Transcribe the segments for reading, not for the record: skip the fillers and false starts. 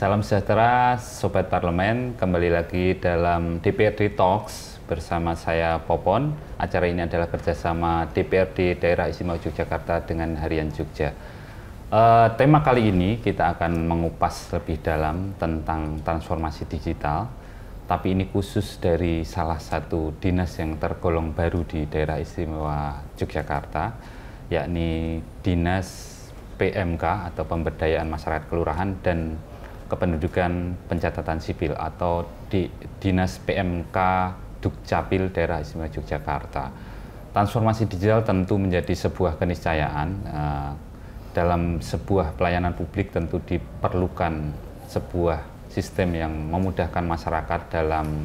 Salam sejahtera Sobat Parlemen, kembali lagi dalam DPRD Talks bersama saya Popon. Acara ini adalah kerjasama DPRD Daerah Istimewa Yogyakarta dengan Harian Jogja. Tema kali ini kita akan mengupas lebih dalam tentang transformasi digital, tapi ini khusus dari salah satu dinas yang tergolong baru di Daerah Istimewa Yogyakarta, yakni Dinas PMK atau Pemberdayaan Masyarakat Kelurahan dan Kependudukan Pencatatan Sipil atau Dinas PMK Dukcapil Daerah Istimewa Yogyakarta. Transformasi digital tentu menjadi sebuah keniscayaan. Dalam sebuah pelayanan publik tentu diperlukan sebuah sistem yang memudahkan masyarakat dalam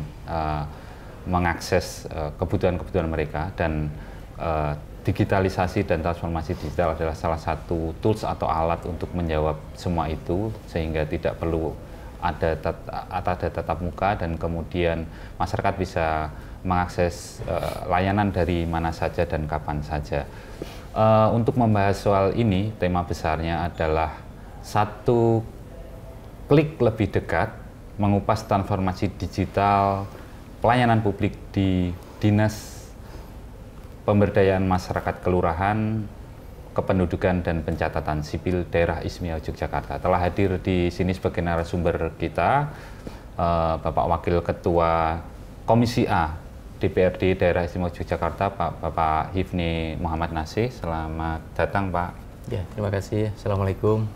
mengakses kebutuhan-kebutuhan mereka, dan digitalisasi dan transformasi digital adalah salah satu tools atau alat untuk menjawab semua itu, sehingga tidak perlu ada tatap muka dan kemudian masyarakat bisa mengakses layanan dari mana saja dan kapan saja. Untuk membahas soal ini, tema besarnya adalah satu klik lebih dekat, mengupas transformasi digital pelayanan publik di Dinas Pemberdayaan Masyarakat Kelurahan, Kependudukan dan Pencatatan Sipil Daerah Istimewa Yogyakarta. Telah hadir di sini sebagai narasumber kita Bapak Wakil Ketua Komisi A DPRD Daerah Istimewa Yogyakarta, Bapak Hifni Muhammad Nasih. Selamat datang, Pak. Ya, terima kasih. Assalamualaikum.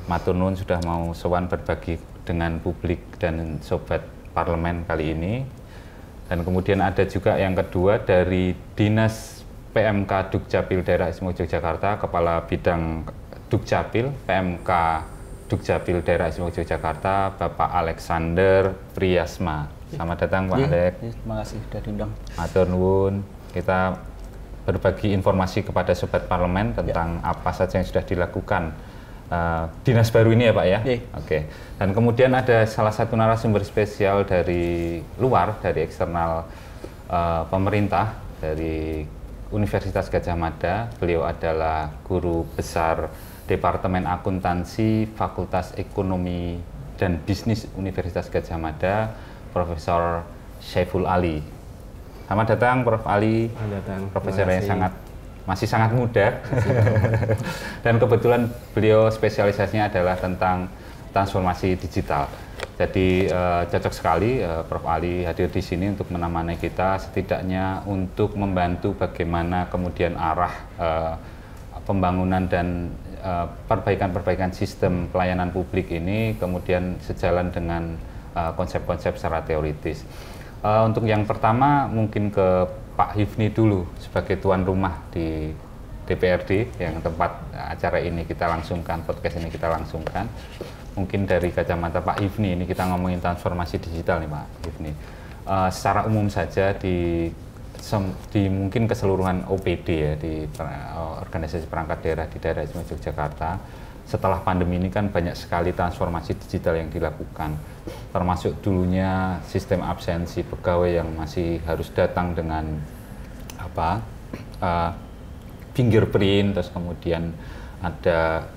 Matur nuwun sudah mau sowan berbagi dengan publik dan Sobat Parlemen kali ini. Dan kemudian ada juga yang kedua dari Dinas PMK Dukcapil Daerah Istimewa Yogyakarta, Kepala Bidang Dukcapil PMK Dukcapil Daerah Istimewa Yogyakarta, Bapak Alexander Priyasma. Selamat datang, Pak Alek. Terima kasih sudah diundang. Matur nuwun. Kita berbagi informasi kepada Sobat Parlemen tentang apa saja yang sudah dilakukan dinas baru ini ya, Pak ya. Oke. Dan kemudian ada salah satu narasumber spesial dari luar, dari eksternal pemerintah, dari Universitas Gadjah Mada. Beliau adalah guru besar Departemen Akuntansi Fakultas Ekonomi dan Bisnis Universitas Gadjah Mada, Profesor Syaiful Ali. Selamat datang, Prof. Ali. Selamat datang. Profesor yang masih sangat muda. Dan kebetulan beliau spesialisasinya adalah tentang transformasi digital. Jadi cocok sekali Prof. Ali hadir di sini untuk menemani kita, setidaknya untuk membantu bagaimana kemudian arah pembangunan dan perbaikan-perbaikan sistem pelayanan publik ini kemudian sejalan dengan konsep-konsep secara teoritis. Untuk yang pertama mungkin ke Pak Hifni dulu sebagai tuan rumah di DPRD yang tempat acara ini kita langsungkan, podcast ini kita langsungkan. Mungkin dari kacamata Pak Hifni, ini kita ngomongin transformasi digital nih Pak Hifni. Secara umum saja di mungkin keseluruhan OPD ya, di organisasi perangkat daerah di Daerah Istimewa Yogyakarta, setelah pandemi ini kan banyak sekali transformasi digital yang dilakukan, termasuk dulunya sistem absensi pegawai yang masih harus datang dengan fingerprint, terus kemudian ada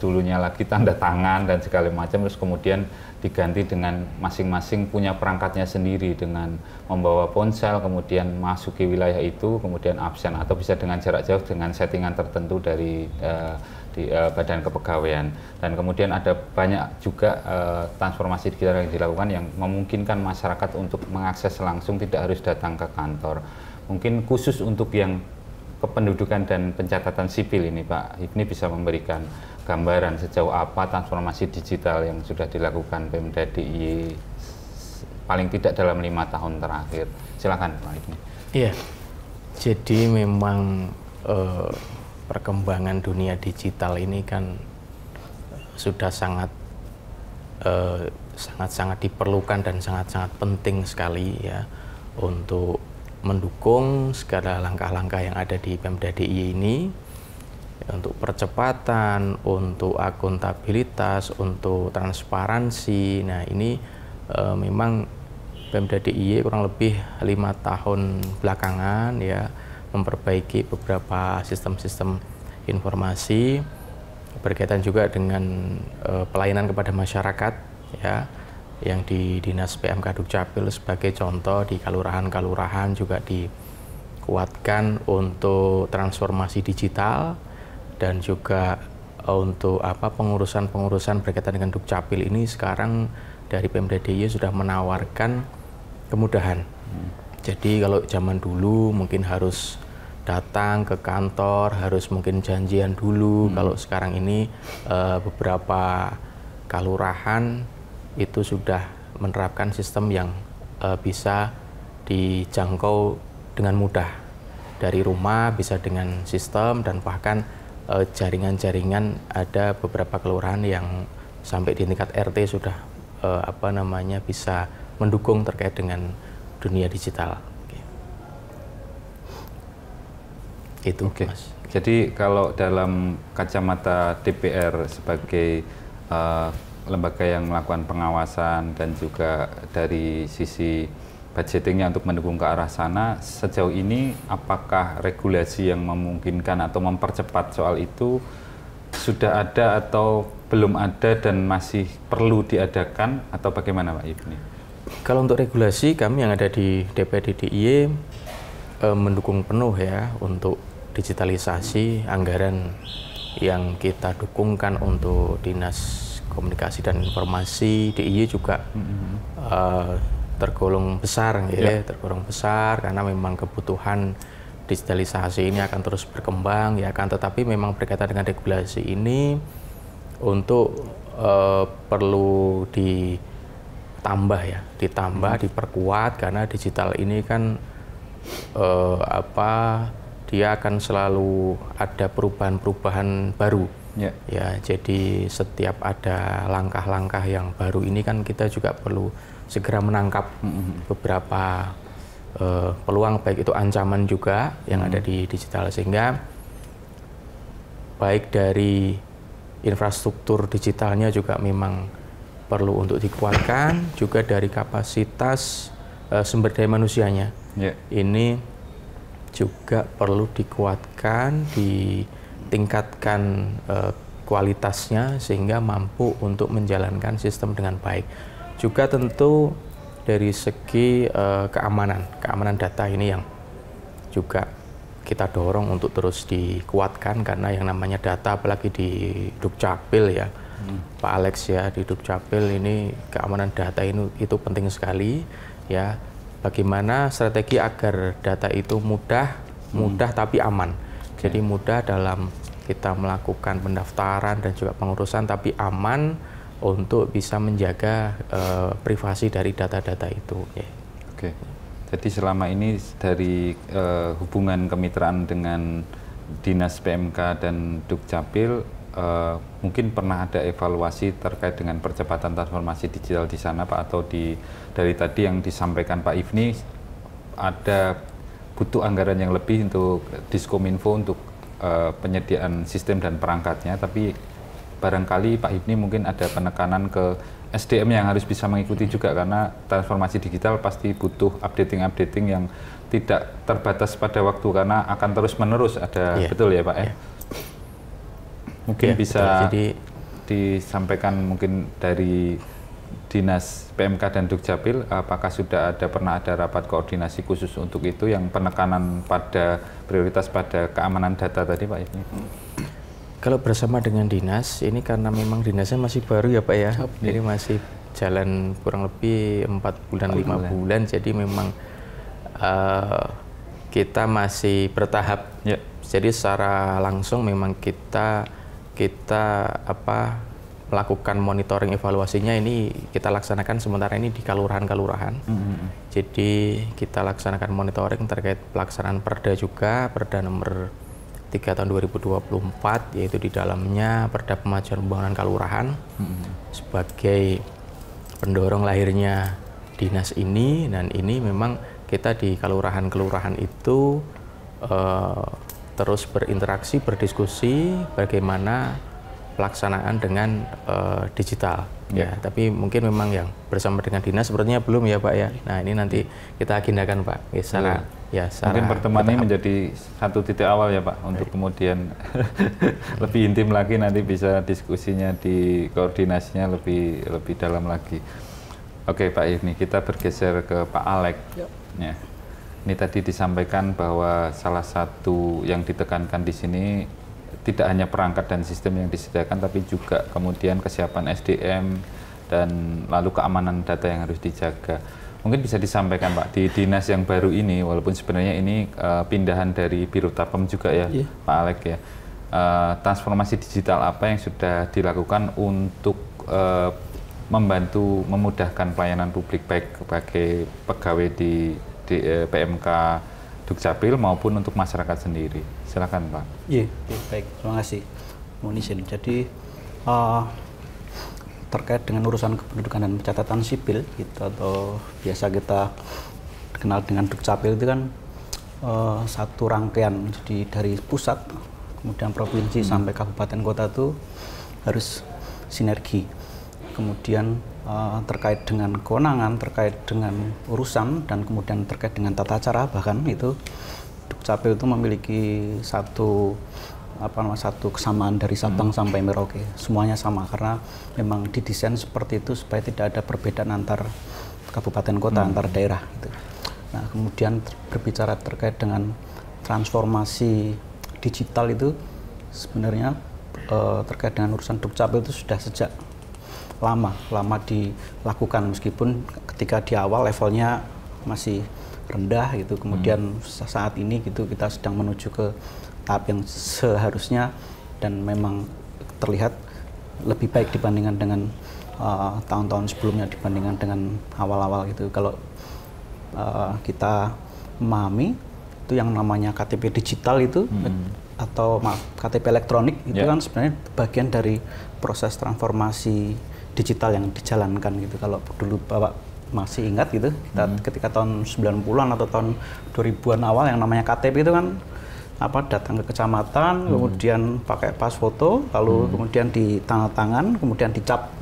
dulunya lagi tanda tangan dan segala macam, terus kemudian diganti dengan masing-masing punya perangkatnya sendiri dengan membawa ponsel, kemudian masuki wilayah itu, kemudian absen atau bisa dengan jarak jauh dengan settingan tertentu dari Badan Kepegawaian. Dan kemudian ada banyak juga transformasi digital yang dilakukan yang memungkinkan masyarakat untuk mengakses langsung, tidak harus datang ke kantor. Mungkin khusus untuk yang kependudukan dan pencatatan sipil ini Pak Hifni bisa memberikan gambaran sejauh apa transformasi digital yang sudah dilakukan Pemda DIY paling tidak dalam 5 tahun terakhir. Silakan Pak Hifni. Iya, jadi memang perkembangan dunia digital ini kan sudah sangat diperlukan dan sangat-sangat penting sekali ya untuk mendukung segala langkah-langkah yang ada di Pemda DIY ini ya, untuk percepatan, untuk akuntabilitas, untuk transparansi. Nah ini memang Pemda DIY kurang lebih 5 tahun belakangan ya memperbaiki beberapa sistem-sistem informasi berkaitan juga dengan pelayanan kepada masyarakat ya, yang di Dinas PMK Dukcapil sebagai contoh di kalurahan-kalurahan juga dikuatkan untuk transformasi digital, dan juga untuk pengurusan-pengurusan berkaitan dengan Dukcapil ini sekarang dari Pemda DIY sudah menawarkan kemudahan. Jadi kalau zaman dulu mungkin harus datang ke kantor, harus mungkin janjian dulu. Kalau sekarang ini beberapa kalurahan itu sudah menerapkan sistem yang bisa dijangkau dengan mudah dari rumah, bisa dengan sistem, dan bahkan jaringan-jaringan ada beberapa kelurahan yang sampai di tingkat RT sudah bisa mendukung terkait dengan dunia digital. Itu, Mas. Jadi kalau dalam kacamata DPR sebagai lembaga yang melakukan pengawasan dan juga dari sisi budgetingnya untuk mendukung ke arah sana, sejauh ini apakah regulasi yang memungkinkan atau mempercepat soal itu sudah ada atau belum ada dan masih perlu diadakan, atau bagaimana Pak Ibni? Kalau untuk regulasi, kami yang ada di DPD DIY mendukung penuh ya untuk digitalisasi. Anggaran yang kita dukungkan untuk Dinas Komunikasi dan Informasi DIY juga tergolong besar ya, tergolong besar karena memang kebutuhan digitalisasi ini akan terus berkembang ya kan. Tetapi memang berkaitan dengan regulasi ini untuk perlu ditambah ya, diperkuat, karena digital ini kan dia akan selalu ada perubahan-perubahan baru. Ya, jadi setiap ada langkah-langkah yang baru ini kan kita juga perlu segera menangkap beberapa peluang, baik itu ancaman juga yang ada di digital, sehingga baik dari infrastruktur digitalnya juga memang perlu untuk dikuatkan, juga dari kapasitas sumber daya manusianya. Ini juga perlu dikuatkan, ditingkatkan kualitasnya sehingga mampu untuk menjalankan sistem dengan baik. Juga tentu dari segi keamanan data ini yang juga kita dorong untuk terus dikuatkan, karena yang namanya data, apalagi di Dukcapil ya, Pak Alex ya, di Dukcapil ini keamanan data itu penting sekali ya. Bagaimana strategi agar data itu mudah tapi aman. Jadi mudah dalam kita melakukan pendaftaran dan juga pengurusan, tapi aman untuk bisa menjaga privasi dari data-data itu. Oke. Jadi selama ini dari hubungan kemitraan dengan Dinas PMK dan Dukcapil, mungkin pernah ada evaluasi terkait dengan percepatan transformasi digital di sana, Pak, atau dari tadi yang disampaikan Pak Ibni, ada butuh anggaran yang lebih untuk Diskominfo untuk penyediaan sistem dan perangkatnya, tapi barangkali Pak Ibni mungkin ada penekanan ke SDM yang harus bisa mengikuti juga, karena transformasi digital pasti butuh updating yang tidak terbatas pada waktu, karena akan terus-menerus ada. Betul ya Pak ya? Mungkin bisa disampaikan mungkin dari Dinas PMK dan Dukcapil, apakah sudah pernah ada rapat koordinasi khusus untuk itu, yang penekanan pada prioritas pada keamanan data tadi Pak Ibni? Kalau bersama dengan dinas, ini karena memang dinasnya masih baru ya Pak ya, jadi masih jalan kurang lebih 4 bulan, 5 bulan, jadi memang kita masih bertahap. Jadi secara langsung memang kita melakukan monitoring evaluasinya ini kita laksanakan sementara ini di kalurahan-kalurahan. Jadi kita laksanakan monitoring terkait pelaksanaan Perda juga, Perda nomor 3 tahun 2024, yaitu di dalamnya Perda Pemajuan Pembangunan Kalurahan sebagai pendorong lahirnya dinas ini. Dan ini memang kita di kalurahan-kelurahan itu terus berinteraksi, berdiskusi bagaimana pelaksanaan dengan digital ya. Tapi mungkin memang yang bersama dengan dinas sepertinya belum ya Pak ya. Nah ini nanti kita agendakan Pak. Secara mungkin pertemuan ini menjadi satu titik awal ya Pak untuk kemudian lebih intim lagi, nanti bisa diskusinya di koordinasinya lebih dalam lagi. Oke Pak, ini kita bergeser ke Pak Alek. Ya. Ini tadi disampaikan bahwa salah satu yang ditekankan di sini tidak hanya perangkat dan sistem yang disediakan, tapi juga kemudian kesiapan SDM dan lalu keamanan data yang harus dijaga. Mungkin bisa disampaikan Pak, di dinas yang baru ini, walaupun sebenarnya ini pindahan dari Biro Tapem juga ya, Pak Alek ya, transformasi digital apa yang sudah dilakukan untuk membantu memudahkan pelayanan publik baik sebagai pegawai di PMK Dukcapil maupun untuk masyarakat sendiri. Silakan Pak. Iya, baik, terima kasih. Mohon izin. Jadi terkait dengan urusan kependudukan dan pencatatan sipil gitu, atau biasa kita kenal dengan Dukcapil itu kan satu rangkaian, jadi dari pusat kemudian provinsi sampai kabupaten kota itu harus sinergi. Kemudian terkait dengan kewenangan, terkait dengan urusan, dan kemudian terkait dengan tata cara, bahkan itu Dukcapil itu memiliki satu kesamaan dari Sabang sampai Merauke. Semuanya sama karena memang didesain seperti itu supaya tidak ada perbedaan antar kabupaten kota, antar daerah gitu. Nah, kemudian berbicara terkait dengan transformasi digital itu sebenarnya terkait dengan urusan Dukcapil itu sudah sejak lama dilakukan, meskipun ketika di awal levelnya masih rendah gitu. Kemudian saat ini gitu kita sedang menuju ke tahap yang seharusnya dan memang terlihat lebih baik dibandingkan dengan tahun-tahun sebelumnya, dibandingkan dengan awal-awal gitu. Kalau kita memahami itu yang namanya KTP digital itu atau KTP elektronik itu kan sebenarnya bagian dari proses transformasi digital yang dijalankan gitu. Kalau dulu Bapak masih ingat gitu, kita ketika tahun 90-an atau tahun 2000-an awal yang namanya KTP itu kan datang ke kecamatan, kemudian pakai pas foto, lalu kemudian ditandatangan, kemudian dicap.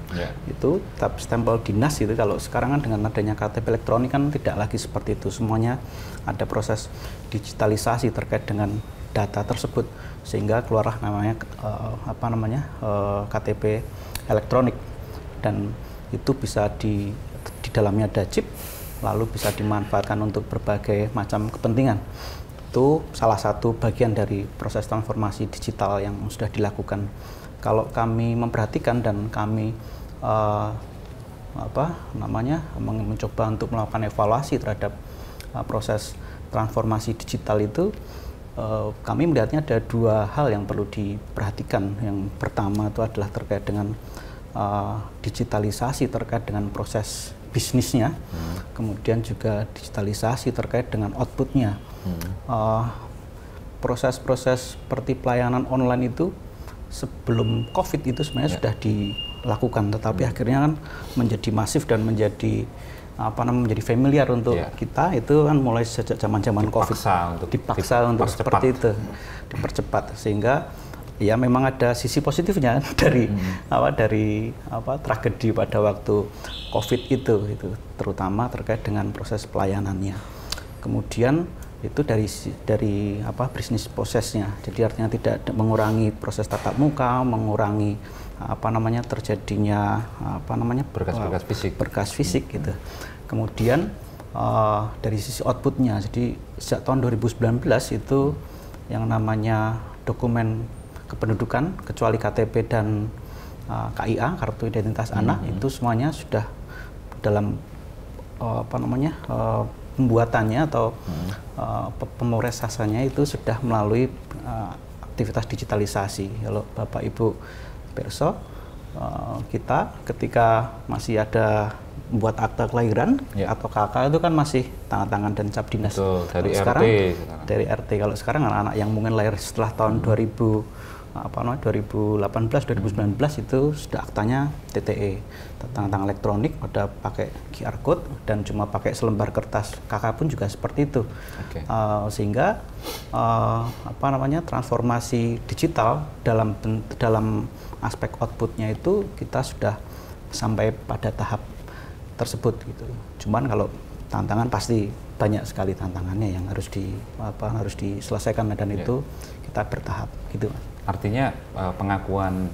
Itu tap stempel dinas gitu. Kalau sekarang kan dengan adanya KTP elektronik kan tidak lagi seperti itu. Semuanya ada proses digitalisasi terkait dengan data tersebut sehingga keluarlah namanya KTP elektronik. Dan itu bisa di dalamnya ada chip, lalu bisa dimanfaatkan untuk berbagai macam kepentingan. Itu salah satu bagian dari proses transformasi digital yang sudah dilakukan. Kalau kami memperhatikan dan kami mencoba untuk melakukan evaluasi terhadap proses transformasi digital itu, kami melihatnya ada dua hal yang perlu diperhatikan. Yang pertama itu adalah terkait dengan digitalisasi terkait dengan proses bisnisnya, kemudian juga digitalisasi terkait dengan outputnya. Proses-proses seperti pelayanan online itu sebelum COVID itu sebenarnya sudah dilakukan, tetapi akhirnya kan menjadi masif dan menjadi menjadi familiar untuk kita. Itu kan mulai sejak zaman-zaman COVID dipaksa untuk seperti itu, dipercepat, sehingga ya memang ada sisi positifnya dari tragedi pada waktu COVID itu terutama terkait dengan proses pelayanannya. Kemudian itu dari bisnis prosesnya, jadi artinya tidak mengurangi proses tatap muka, mengurangi terjadinya berkas fisik gitu. Kemudian dari sisi outputnya, jadi sejak tahun 2019 itu yang namanya dokumen kependudukan kecuali KTP dan KIA, kartu identitas anak, itu semuanya sudah dalam pembuatannya atau pemrosesannya itu sudah melalui aktivitas digitalisasi. Kalau Bapak Ibu perso, kita ketika masih ada membuat akta kelahiran atau KK itu kan masih tanda tangan dan cap dinas. Betul, dari sekarang RT. Dari RT. Kalau sekarang anak-anak yang mungkin lahir setelah tahun 2000 2018 2019 itu sudah aktanya TTE, tanda tangan elektronik, ada pakai QR code dan cuma pakai selembar kertas. KK pun juga seperti itu. Okay. Sehingga transformasi digital dalam aspek outputnya itu kita sudah sampai pada tahap tersebut gitu. Cuman kalau tantangan pasti banyak sekali tantangannya yang harus diselesaikan dan itu kita bertahap gitu. Artinya pengakuan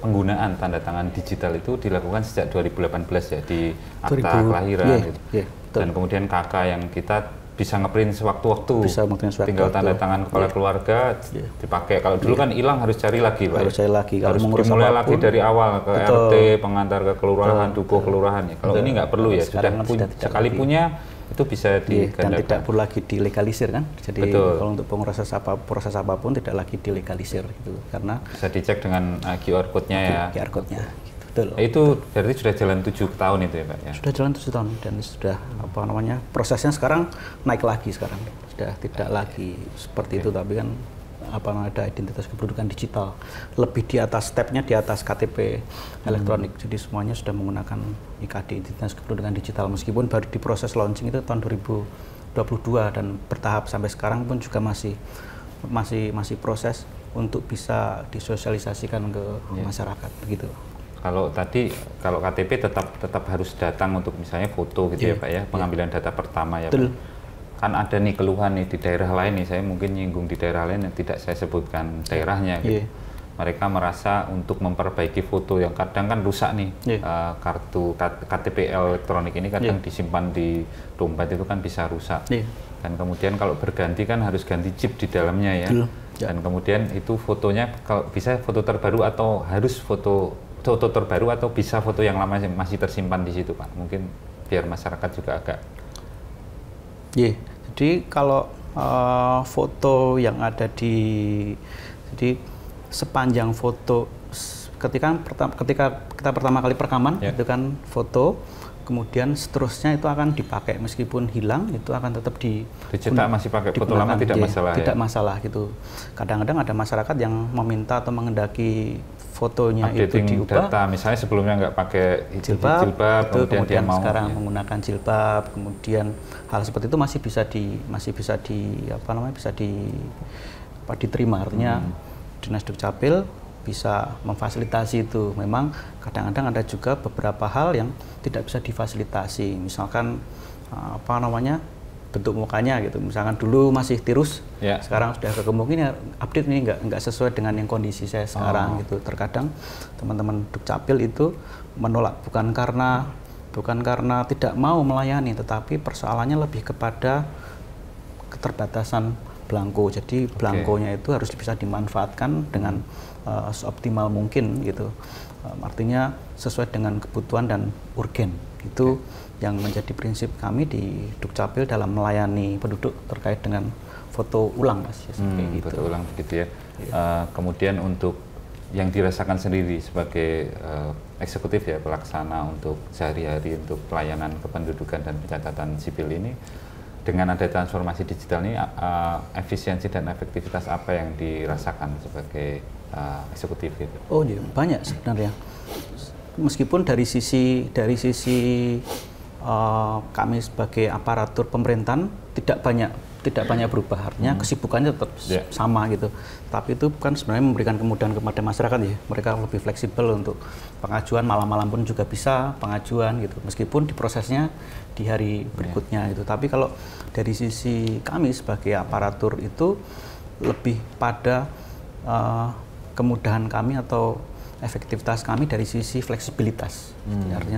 penggunaan tanda tangan digital itu dilakukan sejak 2018 ya di akta kelahiran gitu. Dan kemudian KK yang kita bisa ngeprint sewaktu-waktu, tinggal tanda tangan kepala keluarga dipakai. Kalau dulu kan hilang harus cari lagi, Pak. Harus cari lagi. Harus dimulai lagi dari awal ke RT, pengantar ke kelurahan, dukuh kelurahan ya. Kalau ini nggak perlu ya, sudah sekali punya itu bisa digandakan. Dan tidak perlu lagi dilegalisir kan. Jadi kalau untuk proses apapun tidak lagi dilegalisir gitu, karena bisa dicek dengan QR code-nya ya. QR code-nya. Betul. Itu berarti sudah jalan 7 tahun itu ya, Pak ya? Sudah jalan 7 tahun dan sudah prosesnya sekarang naik lagi sekarang. Sudah tidak lagi seperti itu, tapi kan ada identitas kependudukan digital. Lebih di atas stepnya di atas KTP elektronik. Jadi semuanya sudah menggunakan IKD, identitas kependudukan digital, meskipun baru diproses launching itu tahun 2022 dan bertahap sampai sekarang pun juga masih proses untuk bisa disosialisasikan ke masyarakat begitu. Kalau KTP tetap harus datang untuk misalnya foto gitu ya Pak ya, pengambilan data pertama ya Pak. Kan ada nih keluhan nih di daerah lain nih, saya mungkin nyinggung di daerah lain yang tidak saya sebutkan daerahnya gitu. Mereka merasa untuk memperbaiki foto yang kadang kan rusak nih, kartu KTP elektronik ini kadang disimpan di dompet itu kan bisa rusak. Dan kemudian kalau berganti kan harus ganti chip di dalamnya ya. Dan kemudian itu fotonya kalau bisa foto terbaru atau harus foto terbaru atau bisa foto yang lama masih tersimpan di situ Pak, mungkin biar masyarakat juga agak. Jadi kalau foto yang ada jadi sepanjang foto ketika kita pertama kali perekaman itu kan foto, kemudian seterusnya itu akan dipakai meskipun hilang itu akan tetap dicetak masih pakai foto lama tidak masalah gitu. Kadang-kadang ada masyarakat yang meminta atau mengendaki fotonya itu diubah. Data misalnya sebelumnya nggak pakai jilbab kemudian sekarang menggunakan jilbab, kemudian hal seperti itu bisa diterima. Artinya Dinas Dukcapil bisa memfasilitasi itu. Memang kadang-kadang ada juga beberapa hal yang tidak bisa difasilitasi. Misalkan bentuk mukanya gitu. Misalkan dulu masih tirus, sekarang sudah kegemuk, ini update ini nggak sesuai dengan yang kondisi saya sekarang gitu. Terkadang teman-teman Dukcapil itu menolak bukan karena tidak mau melayani, tetapi persoalannya lebih kepada keterbatasan belangko. Jadi belangkonya itu harus bisa dimanfaatkan dengan seoptimal mungkin gitu. Artinya sesuai dengan kebutuhan dan urgen. Itu yang menjadi prinsip kami di Dukcapil dalam melayani penduduk terkait dengan foto ulang, Mas. Gitu. Foto ulang begitu ya. Kemudian untuk yang dirasakan sendiri sebagai eksekutif ya, pelaksana untuk sehari-hari untuk pelayanan kependudukan dan pencatatan sipil ini, dengan ada transformasi digital ini, efisiensi dan efektivitas apa yang dirasakan sebagai eksekutif itu? Oh iya, banyak sebenarnya. Meskipun dari sisi kami sebagai aparatur pemerintahan tidak banyak berubah, artinya kesibukannya tetap sama gitu. Tapi itu kan sebenarnya memberikan kemudahan kepada masyarakat ya. Mereka lebih fleksibel untuk pengajuan, malam-malam pun juga bisa pengajuan gitu. Meskipun di prosesnya di hari berikutnya gitu. Tapi kalau dari sisi kami sebagai aparatur itu lebih pada kemudahan kami atau efektivitas kami dari sisi fleksibilitas. Artinya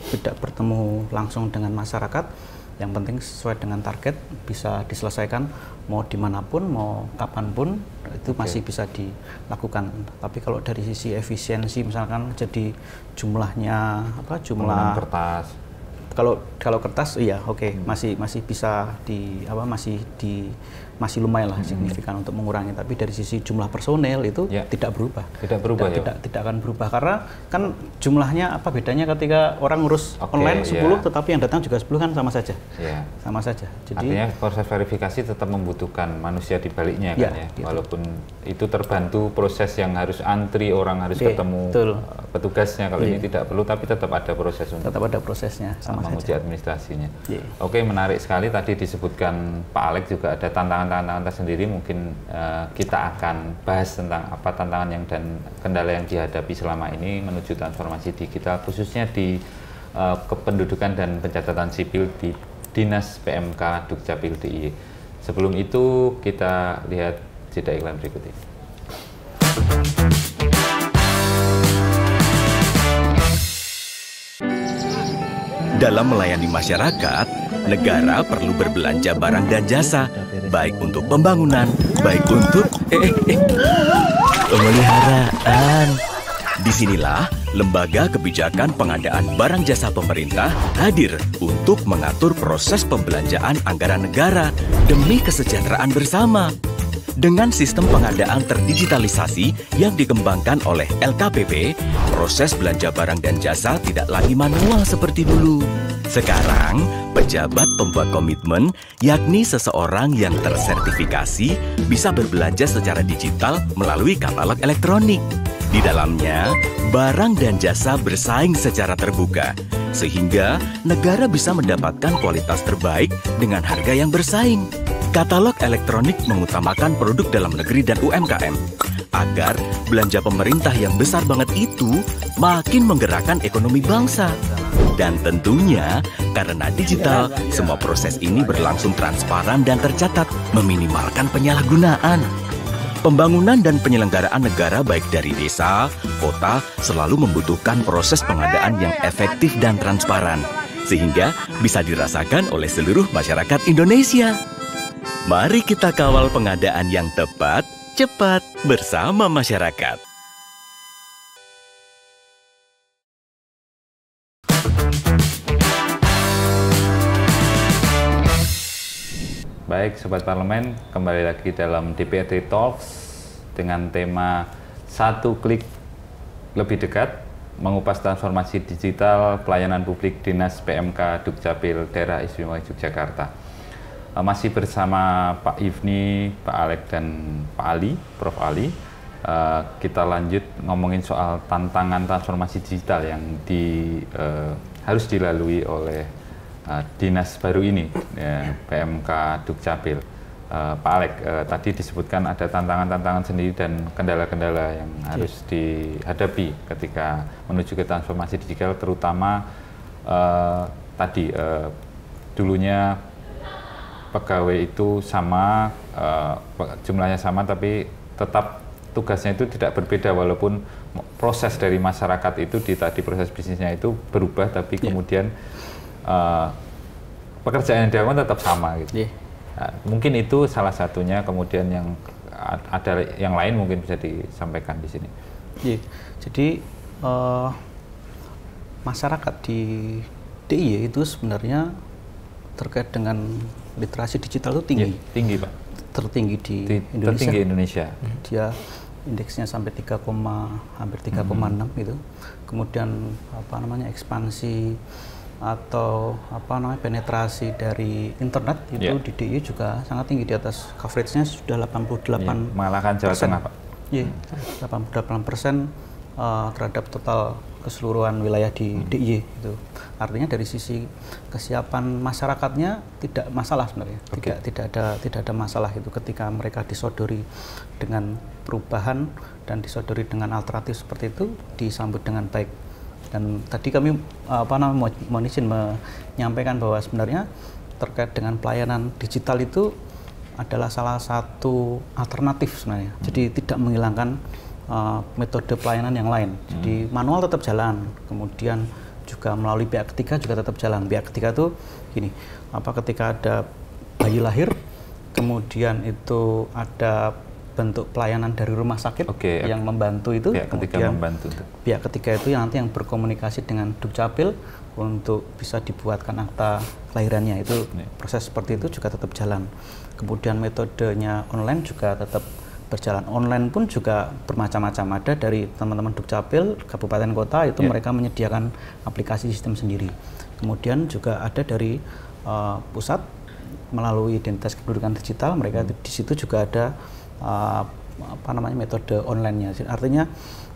tidak bertemu langsung dengan masyarakat, yang penting sesuai dengan target bisa diselesaikan mau dimanapun, mau kapanpun, itu masih bisa dilakukan. Tapi kalau dari sisi efisiensi misalkan jadi jumlah kertas. Kalau kertas iya masih bisa masih lumayan lah signifikan untuk mengurangi. Tapi dari sisi jumlah personel itu tidak berubah. Tidak berubah tidak akan berubah karena kan jumlahnya apa bedanya ketika orang ngurus online 10 tetapi yang datang juga 10 kan sama saja. Sama saja. Jadi artinya proses verifikasi tetap membutuhkan manusia di baliknya kan ya. Gitu. Walaupun itu terbantu proses yang harus antri, orang harus ketemu petugasnya, kalau ini tidak perlu, tapi tetap ada proses untuk prosesnya sama menguji saja administrasinya. Oke, menarik sekali tadi disebutkan Pak Alex juga ada tantangan tersendiri. Mungkin kita akan bahas tentang apa tantangan yang dan kendala yang dihadapi selama ini menuju transformasi digital, khususnya di kependudukan dan pencatatan sipil di Dinas PMK Dukcapil DIY. Sebelum itu kita lihat jeda iklan berikut ini. Dalam melayani masyarakat, negara perlu berbelanja barang dan jasa, baik untuk pembangunan, baik untuk pemeliharaan. Disinilah Lembaga Kebijakan Pengadaan Barang Jasa Pemerintah hadir untuk mengatur proses pembelanjaan anggaran negara demi kesejahteraan bersama. Dengan sistem pengadaan terdigitalisasi yang dikembangkan oleh LKPP, proses belanja barang dan jasa tidak lagi manual seperti dulu. Sekarang, pejabat pembuat komitmen, yakni seseorang yang tersertifikasi, bisa berbelanja secara digital melalui katalog elektronik. Di dalamnya, barang dan jasa bersaing secara terbuka, sehingga negara bisa mendapatkan kualitas terbaik dengan harga yang bersaing. Katalog elektronik mengutamakan produk dalam negeri dan UMKM, agar belanja pemerintah yang besar banget itu makin menggerakkan ekonomi bangsa. Dan tentunya, karena digital, semua proses ini berlangsung transparan dan tercatat, meminimalkan penyalahgunaan. Pembangunan dan penyelenggaraan negara baik dari desa, kota, selalu membutuhkan proses pengadaan yang efektif dan transparan, sehingga bisa dirasakan oleh seluruh masyarakat Indonesia. Mari kita kawal pengadaan yang tepat, cepat, bersama masyarakat. Baik, Sobat Parlemen, kembali lagi dalam DPRD Talks dengan tema satu klik lebih dekat, mengupas transformasi digital pelayanan publik Dinas PMK Dukcapil Daerah Istimewa Yogyakarta. Masih bersama Pak Ifni, Pak Alex, dan Pak Ali, Prof. Ali. Kita lanjut ngomongin soal tantangan transformasi digital yang harus dilalui oleh dinas baru ini, PMK Dukcapil. Pak Alex, tadi disebutkan ada tantangan-tantangan sendiri dan kendala-kendala yang harus dihadapi ketika menuju ke transformasi digital, terutama dulunya pegawai itu sama, jumlahnya sama, tapi tetap tugasnya itu tidak berbeda, walaupun proses dari masyarakat itu di proses bisnisnya itu berubah, tapi kemudian pekerjaan yang dilakukan tetap sama gitu. Nah, mungkin itu salah satunya, kemudian yang ada yang lain mungkin bisa disampaikan di sini. Jadi masyarakat di DIY itu sebenarnya terkait dengan literasi digital itu tinggi. Tinggi, Pak. Tertinggi di Indonesia. Tertinggi Indonesia. Dia indeksnya sampai hampir 3,6 gitu. Kemudian ekspansi atau penetrasi dari internet itu di DIY juga sangat tinggi, di atas coveragenya sudah 88%. Mengalahkan Jawa Tengah, Pak. 88% terhadap total keseluruhan wilayah di DIY itu. Artinya dari sisi kesiapan masyarakatnya tidak masalah sebenarnya. Tidak ada masalah itu ketika mereka disodori dengan perubahan dan disodori dengan alternatif seperti itu, disambut dengan baik. Dan tadi kami mohon izin menyampaikan bahwa sebenarnya terkait dengan pelayanan digital itu adalah salah satu alternatif sebenarnya. Jadi tidak menghilangkan metode pelayanan yang lain. Jadi manual tetap jalan, kemudian juga melalui pihak ketiga juga tetap jalan. Pihak ketiga itu gini, ketika ada bayi lahir, kemudian itu ada bentuk pelayanan dari rumah sakit yang membantu itu, pihak ketiga membantu itu. Pihak ketiga itu yang nanti yang berkomunikasi dengan Dukcapil untuk bisa dibuatkan akta kelahirannya. Itu proses seperti itu juga tetap jalan. Kemudian metodenya online juga tetap berjalan. Online pun juga bermacam-macam, ada dari teman-teman Dukcapil kabupaten kota itu mereka menyediakan aplikasi sistem sendiri. Kemudian juga ada dari pusat melalui identitas kependudukan digital, mereka di situ juga ada metode online-nya. Artinya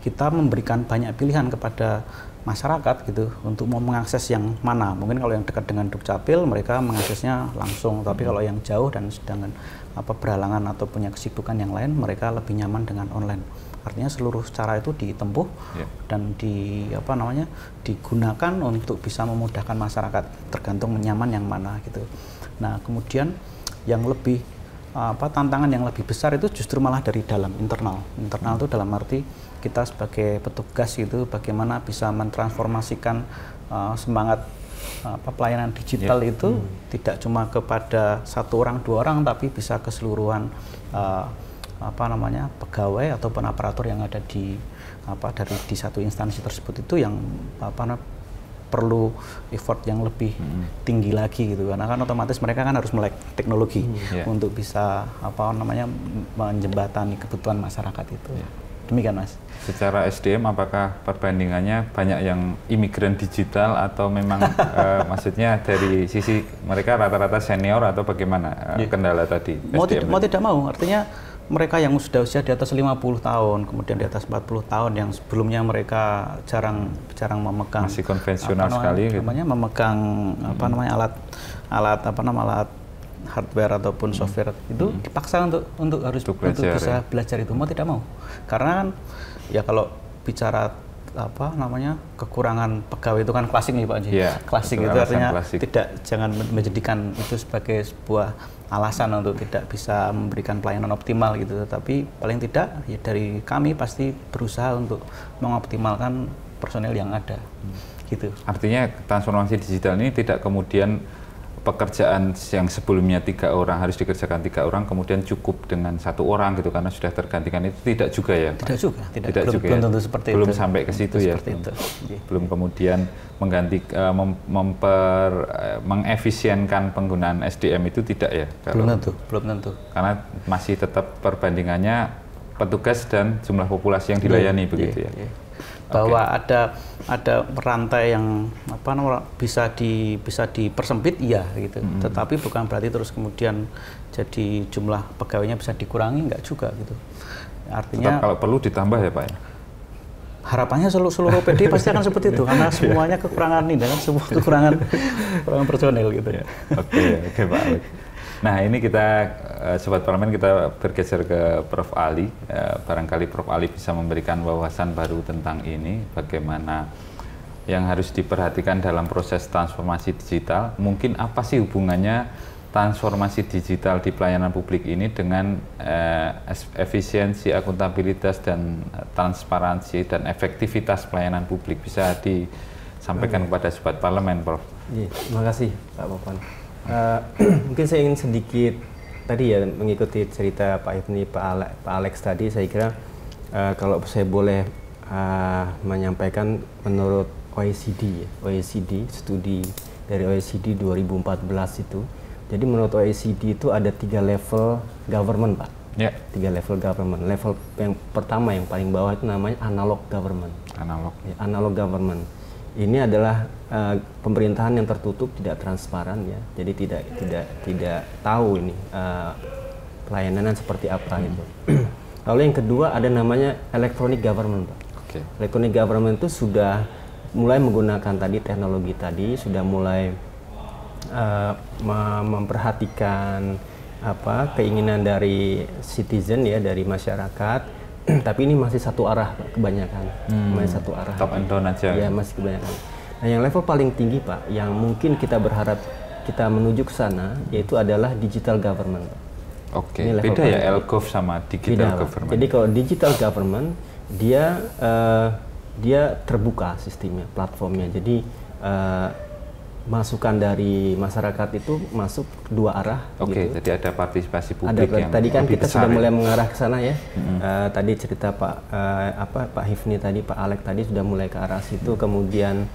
kita memberikan banyak pilihan kepada masyarakat gitu untuk mau mengakses yang mana. Mungkin kalau yang dekat dengan Dukcapil mereka mengaksesnya langsung, tapi kalau yang jauh dan sedang berhalangan atau punya kesibukan yang lain, mereka lebih nyaman dengan online. Artinya seluruh cara itu ditempuh dan digunakan untuk bisa memudahkan masyarakat, tergantung nyaman yang mana gitu. Nah, kemudian yang lebih tantangan yang lebih besar itu justru malah dari dalam internal itu dalam arti kita sebagai petugas itu bagaimana bisa mentransformasikan semangat pelayanan digital itu tidak cuma kepada satu orang dua orang tapi bisa keseluruhan pegawai ataupun aparatur yang ada di satu instansi tersebut itu yang perlu effort yang lebih tinggi lagi gitu, karena kan otomatis mereka kan harus melek teknologi untuk bisa menjembatani kebutuhan masyarakat itu. Demikian Mas. Secara SDM apakah perbandingannya banyak yang imigran digital atau memang maksudnya dari sisi mereka rata-rata senior atau bagaimana kendala tadi? Mau tidak mau, artinya mereka yang sudah usia di atas 50 tahun, kemudian di atas 40 tahun yang sebelumnya mereka jarang memegang, masih konvensional sekali, memegang alat hardware ataupun software itu dipaksa untuk bisa belajar itu, mau tidak mau, karena kan ya kalau bicara kekurangan pegawai itu kan klasik nih Pak Haji. Klasik itu artinya jangan menjadikan itu sebagai sebuah alasan untuk tidak bisa memberikan pelayanan optimal gitu, tapi paling tidak ya dari kami pasti berusaha untuk mengoptimalkan personel yang ada gitu. Artinya transformasi digital ini tidak kemudian pekerjaan yang sebelumnya 3 orang harus dikerjakan 3 orang kemudian cukup dengan 1 orang gitu karena sudah tergantikan, itu tidak juga ya Pak? Tidak juga belum tentu seperti belum itu. Sampai ke situ ya, belum kemudian mengganti mengefisienkan penggunaan SDM itu tidak ya? Belum tentu karena masih tetap perbandingannya petugas dan jumlah populasi yang dilayani begitu ya. Bahwa ada rantai yang bisa dipersempit gitu. Tetapi bukan berarti terus kemudian jadi jumlah pegawainya bisa dikurangi, enggak juga gitu. Artinya tetap kalau perlu ditambah ya Pak ya. Harapannya seluruh PD pasti akan seperti itu karena semuanya kekurangan ini dan semua kekurangan personel gitu ya. Oke Pak Alex. Nah ini kita Sobat Parlemen kita bergeser ke Prof. Ali. Barangkali Prof. Ali bisa memberikan wawasan baru tentang ini, bagaimana yang harus diperhatikan dalam proses transformasi digital. Mungkin apa sih hubungannya transformasi digital di pelayanan publik ini dengan efisiensi, akuntabilitas, dan transparansi dan efektivitas pelayanan publik, bisa disampaikan kepada Sobat Parlemen, Prof. Terima kasih Pak Popon. Mungkin saya ingin sedikit tadi ya mengikuti cerita Pak Ibni, Pak Alex tadi. Saya kira kalau saya boleh menyampaikan menurut OECD, studi dari OECD 2014 itu. Jadi menurut OECD itu ada 3 level government Pak. 3 level government. Level yang pertama yang paling bawah itu namanya analog government. Analog government. Ini adalah pemerintahan yang tertutup, tidak transparan ya. Jadi tidak tahu ini pelayanan seperti apa gitu. Lalu yang kedua ada namanya electronic government Pak. Electronic government itu sudah mulai menggunakan tadi teknologi tadi, sudah mulai memperhatikan keinginan dari citizen ya, dari masyarakat. Tapi ini masih satu arah Pak, kebanyakan. Masih satu arah. Top and down aja. Ya, masih kebanyakan. Nah, yang level paling tinggi Pak, yang mungkin kita berharap kita menuju ke sana, yaitu adalah digital government. Beda ya L-Gov sama digital government. Jadi kalau digital government, dia terbuka sistemnya, platformnya. Jadi masukan dari masyarakat itu masuk dua arah. Oke, gitu. jadi ada partisipasi publik yang tadi kan lebih kita besar sudah ya? mulai mengarah ke sana ya. Tadi cerita Pak Hifni tadi, Pak Alex tadi sudah mulai ke arah situ. Kemudian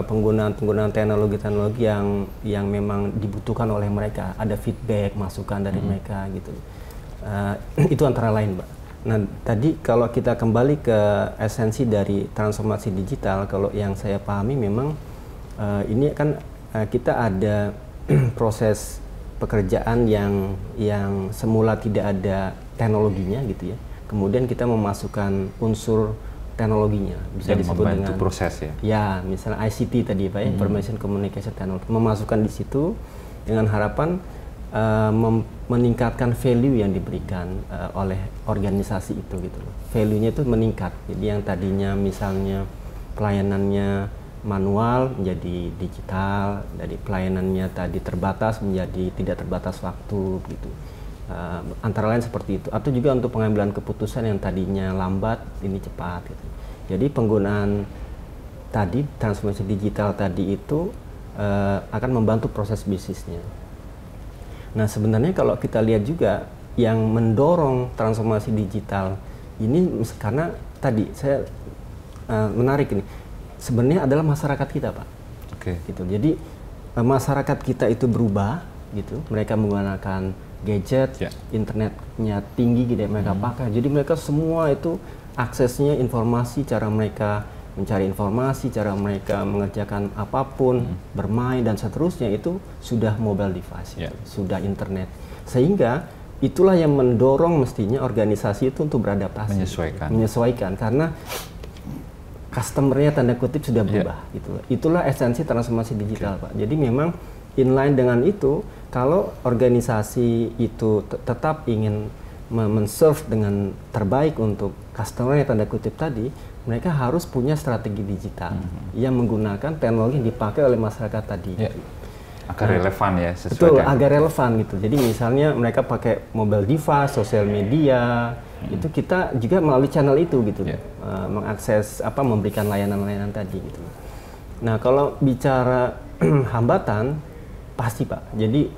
penggunaan teknologi yang memang dibutuhkan oleh mereka, ada feedback, masukan dari mereka gitu. Itu antara lain, Pak. Nah, tadi kalau kita kembali ke esensi dari transformasi digital, kalau yang saya pahami memang ini kan kita ada proses pekerjaan yang semula tidak ada teknologinya gitu ya. Kemudian kita memasukkan unsur teknologinya, bisa yang disebut membantu dengan proses ya. Ya, misalnya ICT tadi Pak ya, Information Communication Technology, memasukkan di situ dengan harapan meningkatkan value yang diberikan oleh organisasi itu gitu loh. Value-nya itu meningkat. Jadi yang tadinya misalnya pelayanannya manual menjadi digital, dari pelayanannya tadi terbatas menjadi tidak terbatas waktu gitu. Antara lain seperti itu. Atau juga untuk pengambilan keputusan yang tadinya lambat ini cepat gitu. Jadi penggunaan tadi transformasi digital tadi itu akan membantu proses bisnisnya. Nah, sebenarnya kalau kita lihat juga yang mendorong transformasi digital ini karena tadi saya menarik ini sebenarnya adalah masyarakat kita, Pak. Oke. Gitu. Jadi masyarakat kita itu berubah gitu. Mereka menggunakan gadget, internetnya tinggi gitu mereka pakai. Jadi mereka semua itu aksesnya informasi, cara mereka mencari informasi, cara mereka mengerjakan apapun, bermain dan seterusnya itu sudah mobile device, sudah internet. Sehingga itulah yang mendorong mestinya organisasi itu untuk beradaptasi, menyesuaikan karena customer-nya tanda kutip sudah berubah gitu. Itulah esensi transformasi digital, Pak. Jadi memang inline dengan itu, kalau organisasi itu tetap ingin men-serve dengan terbaik untuk customer-nya tanda kutip tadi, mereka harus punya strategi digital yang menggunakan teknologi yang dipakai oleh masyarakat tadi. Agar relevan ya, sesuai. Betul, agar relevan gitu. Jadi misalnya mereka pakai mobile device, sosial media, itu kita juga melalui channel itu gitu, mengakses memberikan layanan-layanan tadi gitu. Nah, kalau bicara hambatan, pasti Pak. Jadi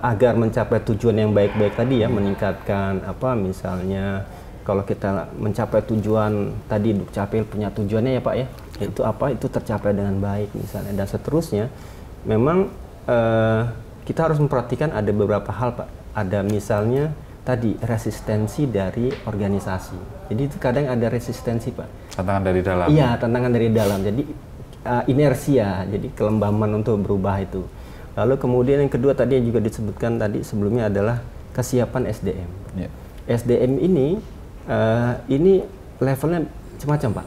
agar mencapai tujuan yang baik-baik tadi ya, meningkatkan misalnya kalau kita mencapai tujuan tadi Dukcapil punya tujuannya ya Pak ya, itu itu tercapai dengan baik misalnya dan seterusnya. Memang kita harus memperhatikan ada beberapa hal Pak. Ada misalnya tadi resistensi dari organisasi. Jadi itu kadang ada resistensi Pak. Tantangan dari dalam. Iya, tantangan dari dalam. Jadi inersia, jadi kelembaman untuk berubah itu. Lalu kemudian yang kedua tadi yang juga disebutkan tadi sebelumnya adalah kesiapan SDM. SDM ini levelnya macam-macam Pak.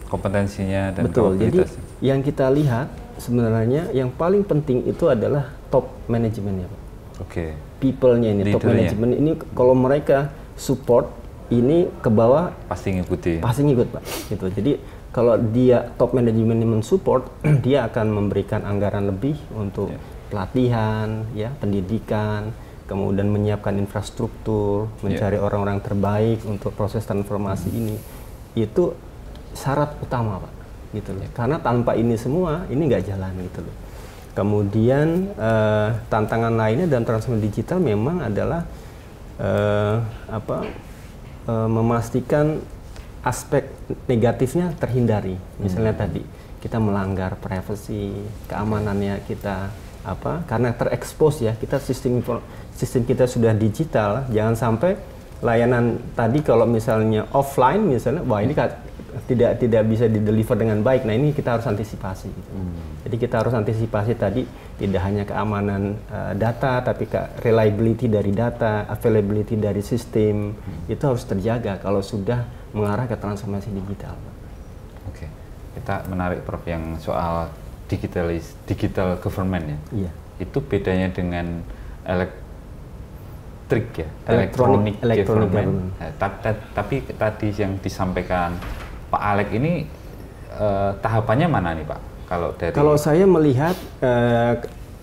Kompetensinya dan betul. Jadi kapabilitasnya. yang kita lihat sebenarnya yang paling penting itu adalah top manajemennya Pak. Oke. People-nya ini, top management ini kalau mereka support ini ke bawah pasti ngikuti. Pasti ngikut Pak. Gitu. Jadi kalau dia top management ini mensupport, dia akan memberikan anggaran lebih untuk pelatihan, ya, pendidikan, kemudian menyiapkan infrastruktur, mencari orang-orang terbaik untuk proses transformasi ini. Itu syarat utama Pak. Gitu loh. Karena tanpa ini semua, ini nggak jalan gitu loh. Kemudian tantangan lainnya dalam transformasi digital memang adalah memastikan aspek negatifnya terhindari. Misalnya tadi kita melanggar privasi, keamanannya kita karena terekspos ya, kita sistem kita sudah digital, jangan sampai layanan tadi kalau misalnya offline misalnya, wah ini tidak bisa dideliver dengan baik. Nah ini kita harus antisipasi. Gitu. Jadi kita harus antisipasi tadi tidak hanya keamanan data, tapi reliability dari data, availability dari sistem itu harus terjaga kalau sudah mengarah ke transformasi digital. Oke, kita menarik Prof yang soal digital government ya. Iya. Itu bedanya dengan electronic government. Tapi tadi yang disampaikan Pak Alex ini tahapannya mana nih Pak? Kalau saya melihat,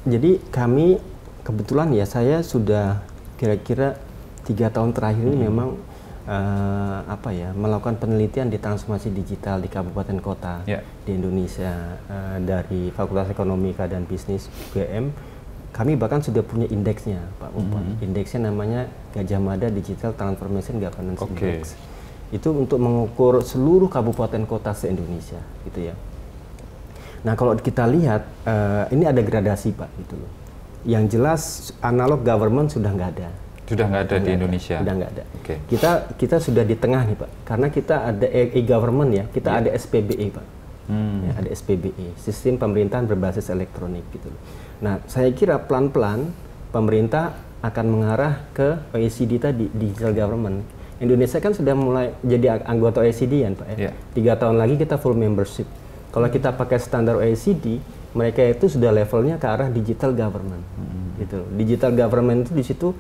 jadi kami kebetulan ya saya sudah kira-kira 3 tahun terakhir ini memang melakukan penelitian di transformasi digital di kabupaten kota di Indonesia dari Fakultas Ekonomi dan Bisnis UGM. Kami bahkan sudah punya indeksnya, Pak Popon. Indeksnya namanya Gajah Mada Digital Transformation Governance Index. Itu untuk mengukur seluruh kabupaten kota se-Indonesia, gitu ya. Nah, kalau kita lihat ini ada gradasi, Pak, gitu loh. Yang jelas analog government sudah nggak ada. Sudah nggak ada di Indonesia. Sudah nggak ada. Kita sudah di tengah nih, Pak. Karena kita ada e-government ya, kita ada SPBE, Pak. Ya, ada SPBE, Sistem Pemerintahan Berbasis Elektronik gitu. Nah, saya kira pelan-pelan pemerintah akan mengarah ke OECD tadi, digital government. Indonesia kan sudah mulai jadi anggota OECD kan, Pak ya. 3 tahun lagi kita full membership. Kalau kita pakai standar OECD, mereka itu sudah levelnya ke arah digital government. Gitu. Digital government itu di situ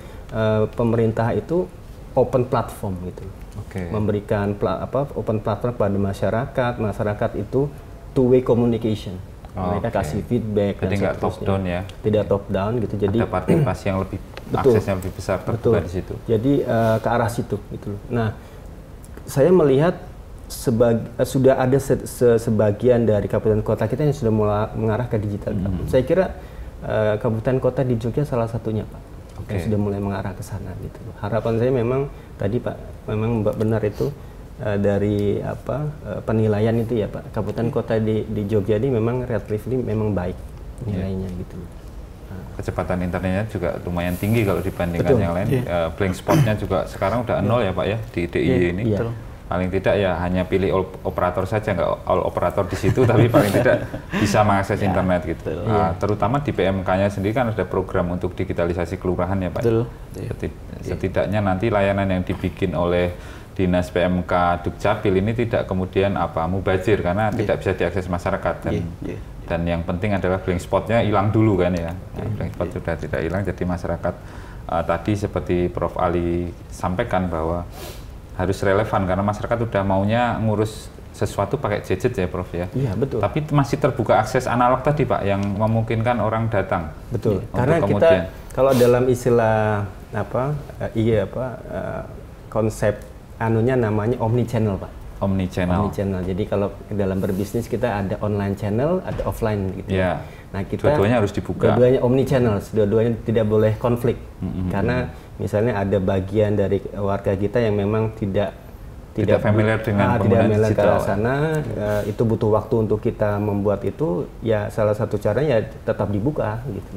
pemerintah itu open platform gitu. Memberikan open platform kepada masyarakat itu two-way communication. Mereka kasih feedback. Jadi nggak top down ya? Tidak top down gitu. Jadi ada partisipasi yang lebih, aksesnya lebih besar terbuka di situ. Jadi ke arah situ gitu. Nah, saya melihat sudah ada sebagian dari kabupaten kota kita yang sudah mulai mengarah ke digital. Saya kira kabupaten kota di Jogja salah satunya, Pak. Yang sudah mulai mengarah ke sana gitu. Harapan saya memang tadi, Pak, memang benar itu dari penilaian itu ya, Pak. Kabupaten kota di Jogja ini memang relatively memang baik nilainya gitu. Kecepatan internetnya juga lumayan tinggi kalau dibandingkan yang lain. Blank spotnya juga sekarang udah 0 ya, Pak ya, di DIY ini. Paling tidak ya hanya pilih operator saja, nggak all operator di situ, tapi paling tidak bisa mengakses internet gitu. Terutama di PMK-nya sendiri kan ada program untuk digitalisasi kelurahan ya, Pak. Setidaknya nanti layanan yang dibikin oleh Dinas PMK Dukcapil ini tidak kemudian mubazir karena tidak bisa diakses masyarakat dan yang penting adalah blank spotnya hilang dulu kan ya. Blank spot sudah tidak hilang, jadi masyarakat tadi seperti Prof. Ali sampaikan bahwa harus relevan karena masyarakat udah maunya ngurus sesuatu pakai gadget ya, Prof ya. Iya, betul. Tapi masih terbuka akses analog tadi, Pak, yang memungkinkan orang datang. Betul. Karena kita kalau dalam istilah konsep anunya namanya omnichannel, Pak. Omnichannel. Jadi kalau dalam berbisnis kita ada online channel, ada offline gitu. Nah, kita dua-duanya harus dibuka. Dua-duanya omnichannel, dua-duanya tidak boleh konflik. Karena misalnya ada bagian dari warga kita yang memang tidak familiar dengan penggunaan digital. Sana itu butuh waktu untuk kita membuat itu, ya salah satu caranya ya tetap dibuka gitu.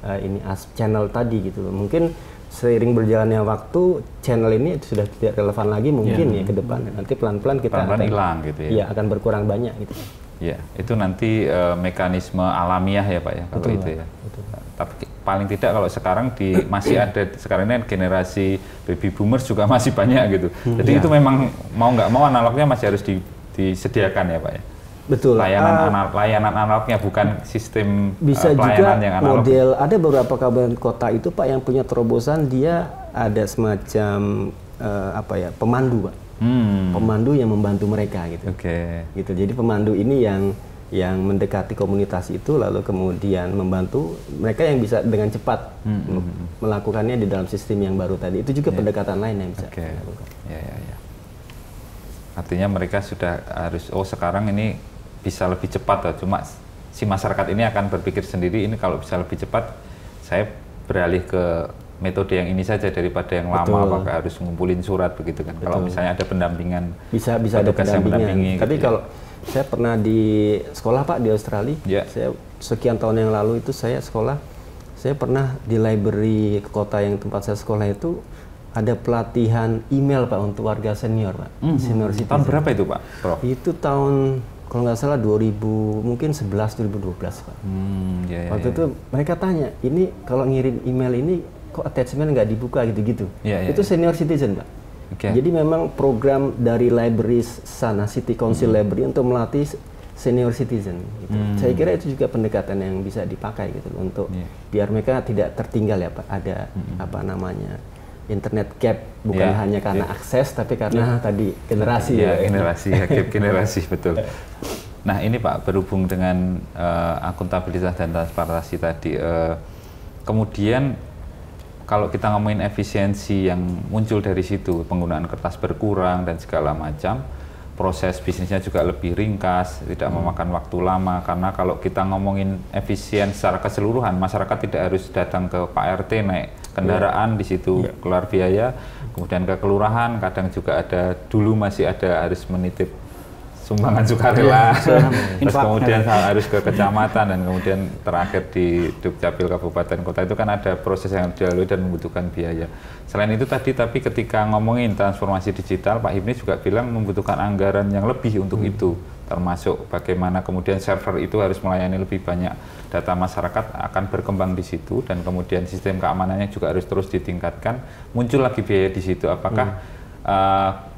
Ini channel tadi gitu. Mungkin seiring berjalannya waktu channel ini sudah tidak relevan lagi mungkin ya ke depan. Nanti pelan-pelan kita akan hilang gitu ya. Iya, akan berkurang banyak gitu. Ya, itu nanti mekanisme alamiah ya, Pak ya, kalau itu ya. Tapi paling tidak kalau sekarang masih ada sekarang ini generasi baby boomers juga masih banyak gitu. Jadi itu memang mau nggak mau analognya masih harus disediakan ya, Pak ya. Betul. Layanan analognya bukan sistem bisa pelayanan juga yang analog. Model ada beberapa kabupaten kota itu, Pak, yang punya terobosan dia ada semacam pemandu, Pak. Pemandu yang membantu mereka gitu. Gitu. Jadi pemandu ini yang mendekati komunitas itu lalu kemudian membantu mereka yang bisa dengan cepat melakukannya di dalam sistem yang baru tadi. Itu juga pendekatan lain yang bisa dilakukan. Artinya mereka sudah harus sekarang ini bisa lebih cepat cuma si masyarakat ini akan berpikir sendiri, ini kalau bisa lebih cepat saya beralih ke metode yang ini saja daripada yang lama, apakah harus ngumpulin surat begitu kan. Kalau misalnya ada pendampingan, bisa ada pendampingan. Tapi gitu kalau saya pernah di sekolah, Pak, di Australia. Saya sekian tahun yang lalu itu saya sekolah. Saya pernah di library kota yang tempat saya sekolah itu ada pelatihan email, Pak, untuk warga senior, Pak. Senior citizen. Tahun berapa itu, Pak, Prof? Itu tahun kalau nggak salah 2011 2012, Pak. Waktu itu mereka tanya, ini kalau ngirim email ini kok attachment nggak dibuka gitu-gitu. Itu senior citizen, Pak. Jadi memang program dari library sana, City Council Library, untuk melatih senior citizen gitu. Saya kira itu juga pendekatan yang bisa dipakai gitu untuk biar mereka tidak tertinggal ya, Pak. Ada internet gap, bukan hanya karena akses tapi karena tadi generasi generasi betul. Nah, ini Pak, berhubung dengan akuntabilitas dan transparansi tadi, kemudian kalau kita ngomongin efisiensi yang muncul dari situ, penggunaan kertas berkurang dan segala macam, proses bisnisnya juga lebih ringkas, tidak memakan waktu lama, karena kalau kita ngomongin efisien secara keseluruhan, masyarakat tidak harus datang ke Pak RT naik kendaraan, di situ keluar biaya, kemudian ke kelurahan, kadang juga ada, dulu masih ada harus menitip sumbangan sukarela, terus kemudian harus ke kecamatan, dan kemudian terakhir di Dukcapil Kabupaten Kota, itu kan ada proses yang dilalui dan membutuhkan biaya. Selain itu tadi, tapi ketika ngomongin transformasi digital, Pak Hifni juga bilang membutuhkan anggaran yang lebih untuk itu, termasuk bagaimana kemudian server itu harus melayani lebih banyak data masyarakat, akan berkembang di situ, dan kemudian sistem keamanannya juga harus terus ditingkatkan. Muncul lagi biaya di situ. Apakah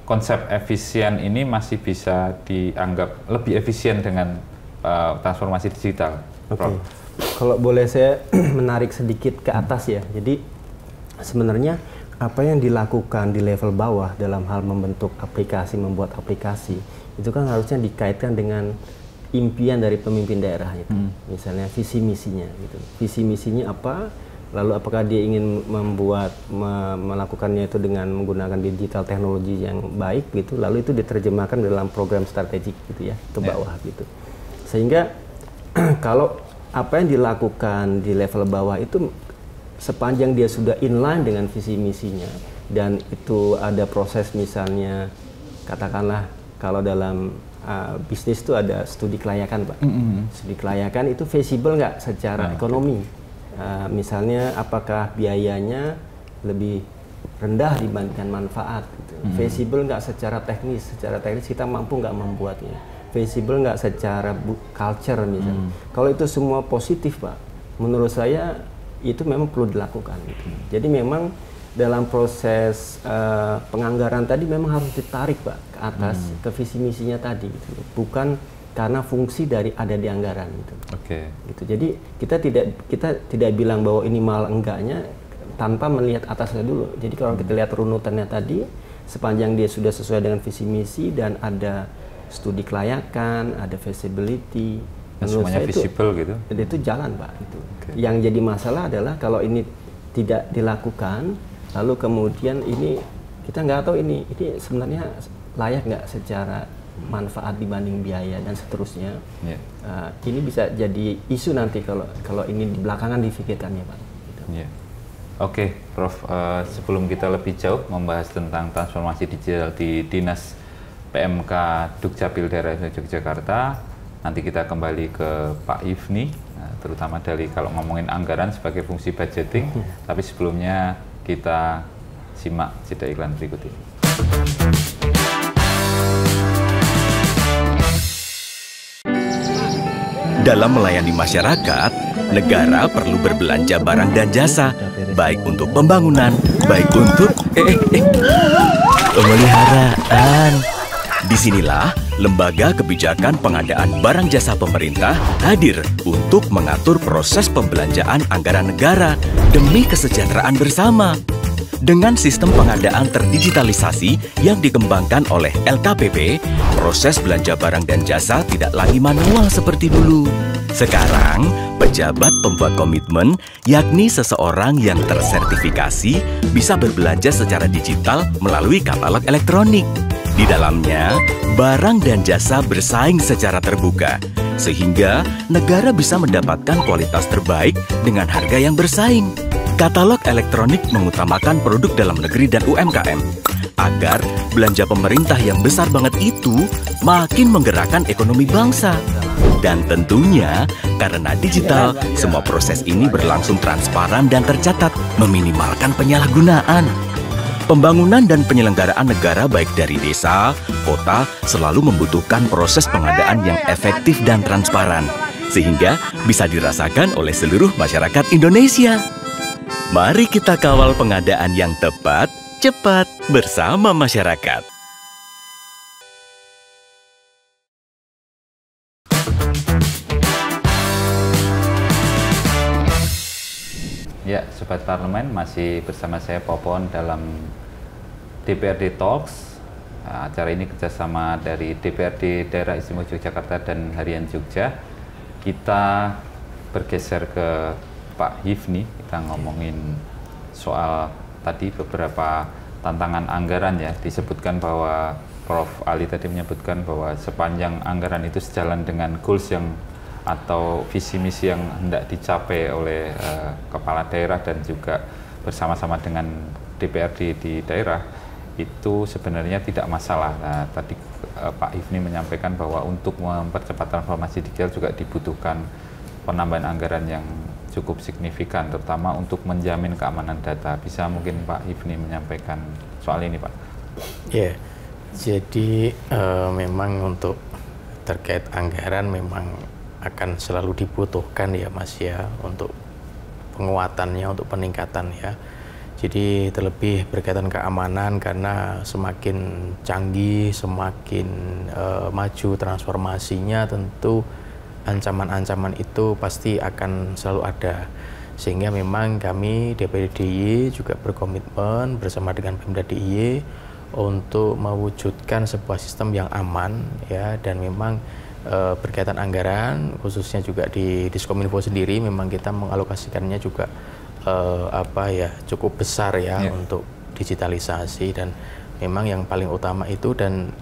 konsep efisien ini masih bisa dianggap lebih efisien dengan transformasi digital? Oke. Kalau boleh saya menarik sedikit ke atas ya. Jadi sebenarnya apa yang dilakukan di level bawah dalam hal membentuk aplikasi, membuat aplikasi, itu kan harusnya dikaitkan dengan impian dari pemimpin daerah itu. Misalnya visi misinya gitu. Visi misinya apa? Lalu apakah dia ingin melakukannya itu dengan menggunakan digital teknologi yang baik gitu, lalu itu diterjemahkan dalam program strategik gitu ya, ke bawah gitu. Sehingga kalau apa yang dilakukan di level bawah itu sepanjang dia sudah inline dengan visi misinya, dan itu ada proses, misalnya katakanlah kalau dalam bisnis itu ada studi kelayakan Pak. Studi kelayakan itu feasible nggak secara ekonomi? Misalnya apakah biayanya lebih rendah dibandingkan manfaat gitu. Feasible nggak secara teknis kita mampu nggak membuatnya, feasible nggak secara culture misalnya. Kalau itu semua positif Pak, menurut saya itu memang perlu dilakukan gitu. Jadi memang dalam proses penganggaran tadi memang harus ditarik Pak ke atas, ke visi misinya tadi gitu. Bukan karena fungsi dari ada di anggaran gitu. Gitu. Jadi kita tidak bilang bahwa ini mahal enggaknya tanpa melihat atasnya dulu. Jadi kalau kita lihat runutannya tadi, sepanjang dia sudah sesuai dengan visi misi dan ada studi kelayakan, ada feasibility, semuanya visible gitu. Itu jalan Pak. Itu. Yang jadi masalah adalah kalau ini tidak dilakukan, lalu kemudian ini kita nggak tahu ini sebenarnya layak nggak secara manfaat dibanding biaya dan seterusnya. Ini bisa jadi isu nanti kalau ini di belakangan difikirkannya Pak. Gitu. Oke, Prof. Sebelum kita lebih jauh membahas tentang transformasi digital di Dinas PMK Dukcapil Daerah Yogyakarta, nanti kita kembali ke Pak Hifni, terutama dari kalau ngomongin anggaran sebagai fungsi budgeting. Tapi sebelumnya kita simak jeda iklan berikut ini. Dalam melayani masyarakat, negara perlu berbelanja barang dan jasa, baik untuk pembangunan, baik untuk pemeliharaan. Disinilah Lembaga Kebijakan Pengadaan Barang Jasa Pemerintah hadir untuk mengatur proses pembelanjaan anggaran negara demi kesejahteraan bersama. Dengan sistem pengadaan terdigitalisasi yang dikembangkan oleh LKPP, proses belanja barang dan jasa tidak lagi manual seperti dulu. Sekarang, pejabat pembuat komitmen, yakni seseorang yang tersertifikasi, bisa berbelanja secara digital melalui katalog elektronik. Di dalamnya, barang dan jasa bersaing secara terbuka, sehingga negara bisa mendapatkan kualitas terbaik dengan harga yang bersaing. Katalog elektronik mengutamakan produk dalam negeri dan UMKM, agar belanja pemerintah yang besar banget itu makin menggerakkan ekonomi bangsa. Dan tentunya, karena digital, semua proses ini berlangsung transparan dan tercatat, meminimalkan penyalahgunaan. Pembangunan dan penyelenggaraan negara baik dari desa, kota, selalu membutuhkan proses pengadaan yang efektif dan transparan, sehingga bisa dirasakan oleh seluruh masyarakat Indonesia. Mari kita kawal pengadaan yang tepat, cepat, bersama masyarakat. Ya, Sobat Parlemen, masih bersama saya Popon dalam DPRD Talks. Acara ini kerjasama dari DPRD Daerah Istimewa Yogyakarta dan Harian Jogja. Kita bergeser ke Pak Hifni, kita ngomongin soal tadi beberapa tantangan anggaran ya, disebutkan bahwa Prof. Ali tadi menyebutkan bahwa sepanjang anggaran itu sejalan dengan goals yang atau visi misi yang hendak dicapai oleh kepala daerah dan juga bersama-sama dengan DPRD di daerah, itu sebenarnya tidak masalah. Nah, tadi Pak Hifni menyampaikan bahwa untuk mempercepat transformasi digital juga dibutuhkan penambahan anggaran yang cukup signifikan, terutama untuk menjamin keamanan data. Bisa mungkin Pak Hifni menyampaikan soal ini, Pak? Ya, jadi memang untuk terkait anggaran memang akan selalu dibutuhkan ya Mas ya, untuk penguatannya, untuk peningkatan ya. Jadi terlebih berkaitan keamanan, karena semakin canggih, semakin maju transformasinya, tentu ancaman-ancaman itu pasti akan selalu ada. Sehingga memang kami DPRD DIY juga berkomitmen bersama dengan Pemda DIY untuk mewujudkan sebuah sistem yang aman ya, dan memang berkaitan anggaran khususnya juga di Diskominfo sendiri memang kita mengalokasikannya juga cukup besar ya untuk digitalisasi, dan memang yang paling utama itu dan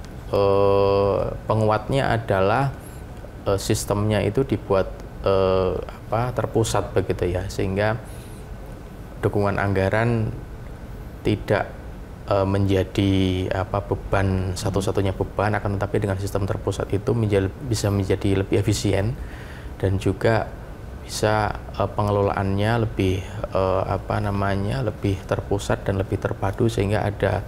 penguatnya adalah sistemnya itu dibuat terpusat begitu ya, sehingga dukungan anggaran tidak menjadi beban, satu-satunya beban, akan tetapi dengan sistem terpusat itu bisa menjadi lebih efisien dan juga bisa pengelolaannya lebih lebih terpusat dan lebih terpadu, sehingga ada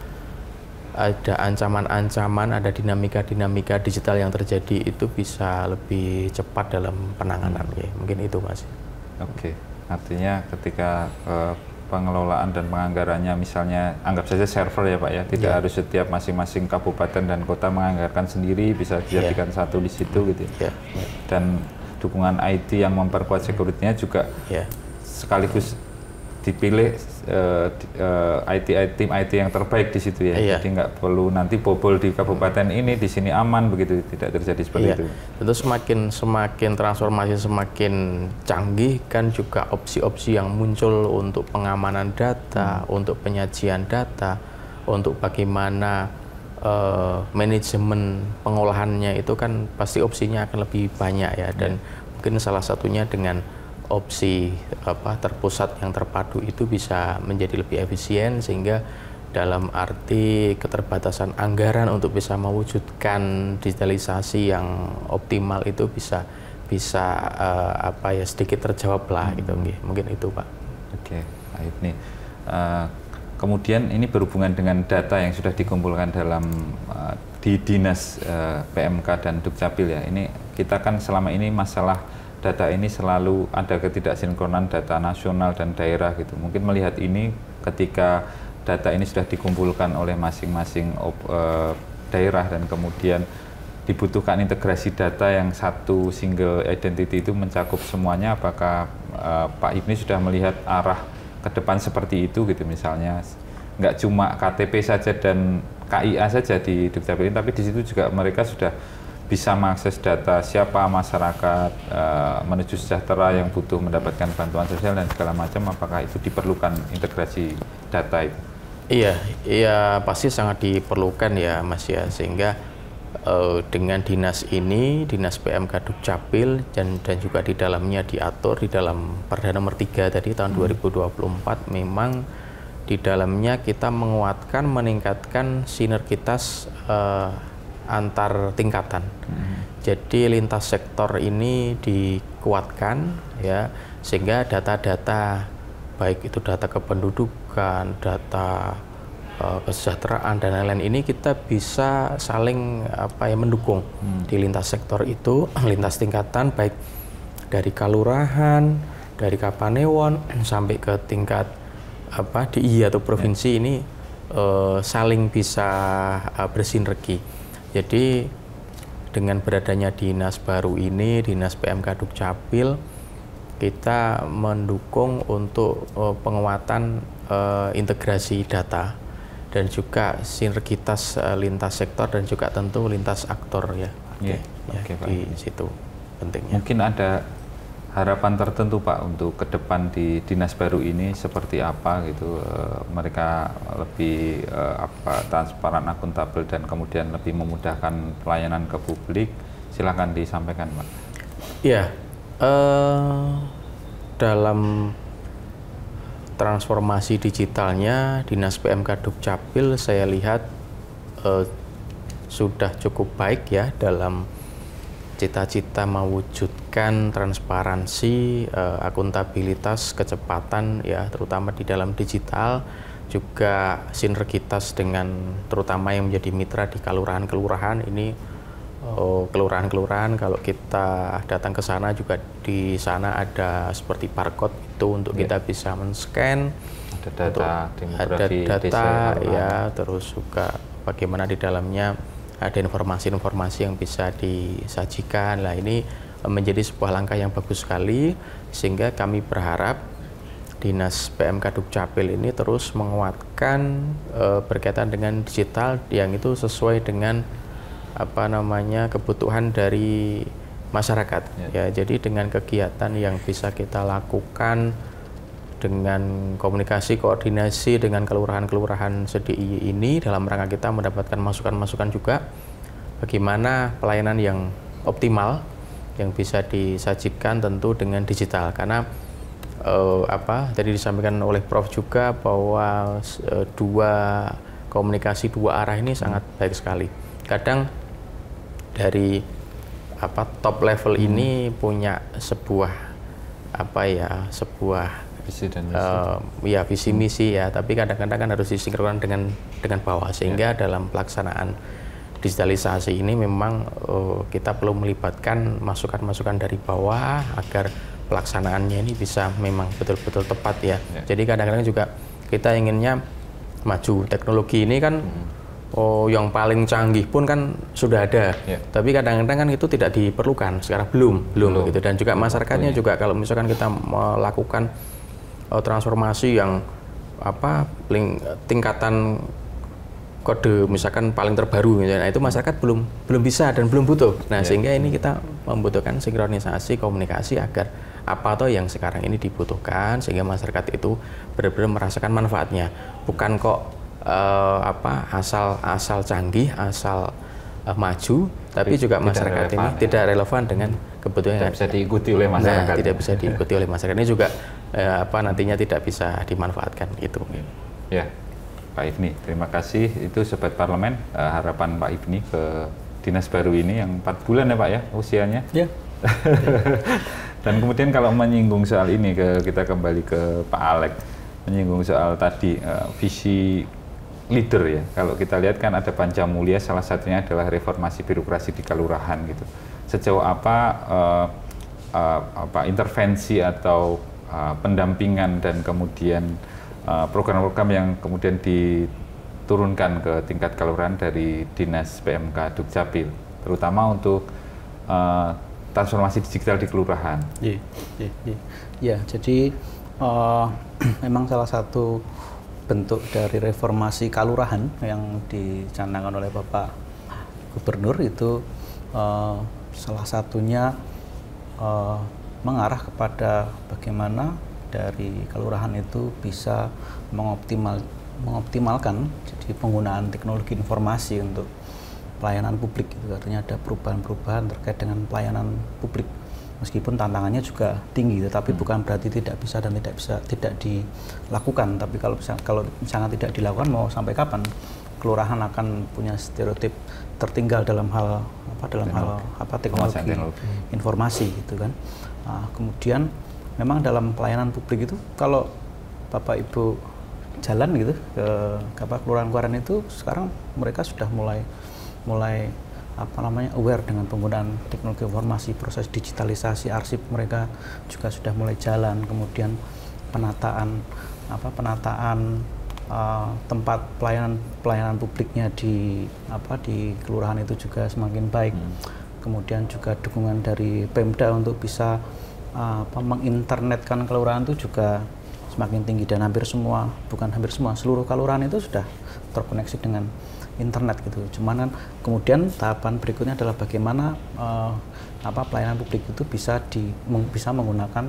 ancaman-ancaman, ada dinamika-dinamika digital yang terjadi itu bisa lebih cepat dalam penanganan. Mungkin itu Mas. Oke, artinya ketika pengelolaan dan penganggarannya, misalnya anggap saja server ya Pak ya, tidak harus setiap masing-masing kabupaten dan kota menganggarkan sendiri, bisa dijadikan satu di situ gitu ya. Dan dukungan IT yang memperkuat security-nya juga sekaligus dipilih tim IT yang terbaik di situ ya. Jadi nggak perlu nanti bobol di kabupaten ini, di sini aman begitu, tidak terjadi seperti itu. Tentu semakin transformasi semakin canggih kan juga opsi-opsi yang muncul untuk pengamanan data, untuk penyajian data, untuk bagaimana manajemen pengolahannya itu kan pasti opsinya akan lebih banyak ya, dan mungkin salah satunya dengan opsi terpusat yang terpadu itu bisa menjadi lebih efisien, sehingga dalam arti keterbatasan anggaran untuk bisa mewujudkan digitalisasi yang optimal itu bisa sedikit terjawab lah gitu. Mungkin itu Pak. Oke, Pak Hifni. Kemudian ini berhubungan dengan data yang sudah dikumpulkan dalam di Dinas PMK dan Dukcapil ya. Ini kita kan selama ini masalah data ini selalu ada ketidaksinkronan data nasional dan daerah gitu. Mungkin melihat ini ketika data ini sudah dikumpulkan oleh masing-masing daerah dan kemudian dibutuhkan integrasi data yang satu single identity itu mencakup semuanya, apakah Pak Hifni sudah melihat arah ke depan seperti itu gitu, misalnya nggak cuma KTP saja dan KIA saja di Dukcapil, tapi di situ juga mereka sudah bisa mengakses data siapa masyarakat menuju sejahtera yang butuh mendapatkan bantuan sosial dan segala macam, apakah itu diperlukan integrasi data itu? Iya pasti sangat diperlukan ya Mas ya, sehingga dengan dinas ini, Dinas PMK Dukcapil dan juga di dalamnya diatur di dalam Perda nomor 3 tadi tahun 2024, memang di dalamnya kita menguatkan, meningkatkan sinergitas antar tingkatan. Jadi lintas sektor ini dikuatkan ya, sehingga data-data baik itu data kependudukan, data kesejahteraan dan lain-lain ini kita bisa saling mendukung di lintas sektor itu, lintas tingkatan baik dari kelurahan, dari Kapanewon sampai ke tingkat DIY atau provinsi ini saling bisa bersinergi. Jadi dengan beradanya dinas baru ini, Dinas PMK Dukcapil, kita mendukung untuk penguatan integrasi data dan juga sinergitas lintas sektor dan juga tentu lintas aktor ya. Oke, di situ pentingnya. Mungkin ada harapan tertentu Pak untuk ke depan di dinas baru ini seperti apa gitu, mereka lebih transparan, akuntabel, dan kemudian lebih memudahkan pelayanan ke publik. Silakan disampaikan Pak. Ya, dalam transformasi digitalnya Dinas PMK Dukcapil saya lihat sudah cukup baik ya dalam cita-cita mewujudkan transparansi, akuntabilitas, kecepatan ya terutama di dalam digital, juga sinergitas dengan terutama yang menjadi mitra di kelurahan-kelurahan ini. Kelurahan-kelurahan kalau kita datang ke sana juga di sana ada seperti barcode itu untuk kita bisa men-scan, ada data ya, terus juga bagaimana di dalamnya ada informasi-informasi yang bisa disajikan. Lah ini menjadi sebuah langkah yang bagus sekali, sehingga kami berharap Dinas PMK Dukcapil ini terus menguatkan berkaitan dengan digital yang itu sesuai dengan kebutuhan dari masyarakat ya. Jadi dengan kegiatan yang bisa kita lakukan dengan komunikasi koordinasi dengan kelurahan-kelurahan se-DIY ini dalam rangka kita mendapatkan masukan-masukan juga bagaimana pelayanan yang optimal yang bisa disajikan tentu dengan digital, karena tadi disampaikan oleh Prof juga bahwa dua komunikasi dua arah ini sangat baik sekali. Kadang dari top level ini punya sebuah visi dan misi. Visi misi ya, tapi kadang-kadang kan harus disinkronkan dengan bawah, sehingga dalam pelaksanaan digitalisasi ini memang kita perlu melibatkan masukan-masukan dari bawah agar pelaksanaannya ini bisa memang betul-betul tepat ya. Jadi kadang-kadang juga kita inginnya maju teknologi ini kan yang paling canggih pun kan sudah ada, tapi kadang-kadang kan itu tidak diperlukan sekarang, belum gitu. Dan juga masyarakatnya juga kalau misalkan kita melakukan transformasi yang tingkatan kode misalkan paling terbaru, nah itu masyarakat belum bisa dan belum butuh. Nah sehingga ini kita membutuhkan sinkronisasi komunikasi agar apa yang sekarang ini dibutuhkan, sehingga masyarakat itu benar-benar merasakan manfaatnya, bukan kok asal canggih, asal maju, tapi juga masyarakat ini tidak relevan dengan kebutuhan, tidak bisa diikuti oleh masyarakat. Tidak bisa diikuti oleh masyarakat. Ini juga nantinya tidak bisa dimanfaatkan itu. Ya, Pak Ifni, terima kasih. Itu Sobat Parlemen, harapan Pak Ifni ke dinas baru ini yang 4 bulan ya Pak ya usianya. Ya. Dan kemudian kalau menyinggung soal ini, kita kembali ke Pak Alex, menyinggung soal tadi visi leader ya. Kalau kita lihat kan ada panca mulia, salah satunya adalah reformasi birokrasi di kelurahan gitu. Sejauh apa intervensi atau pendampingan dan kemudian program-program yang kemudian diturunkan ke tingkat kelurahan dari Dinas PMK Dukcapil, terutama untuk transformasi digital di kelurahan. Ya, jadi memang salah satu bentuk dari reformasi kelurahan yang dicanangkan oleh Bapak Gubernur itu salah satunya mengarah kepada bagaimana dari kelurahan itu bisa mengoptimalkan jadi penggunaan teknologi informasi untuk pelayanan publik. Itu artinya ada perubahan-perubahan terkait dengan pelayanan publik. Meskipun tantangannya juga tinggi, tetapi bukan berarti tidak bisa dan tidak dilakukan. Tapi kalau misalnya tidak dilakukan, mau sampai kapan kelurahan akan punya stereotip tertinggal dalam hal teknologi informasi gitu kan. Nah, kemudian memang dalam pelayanan publik itu kalau Bapak Ibu jalan gitu ke kelurahan-kelurahan itu sekarang mereka sudah mulai aware dengan penggunaan teknologi informasi, proses digitalisasi arsip mereka juga sudah mulai jalan. Kemudian penataan tempat pelayanan publiknya di kelurahan itu juga semakin baik. Kemudian juga dukungan dari Pemda untuk bisa menginternetkan kelurahan itu juga semakin tinggi, dan seluruh kelurahan itu sudah terkoneksi dengan internet gitu. Cuman kan kemudian tahapan berikutnya adalah bagaimana pelayanan publik itu bisa menggunakan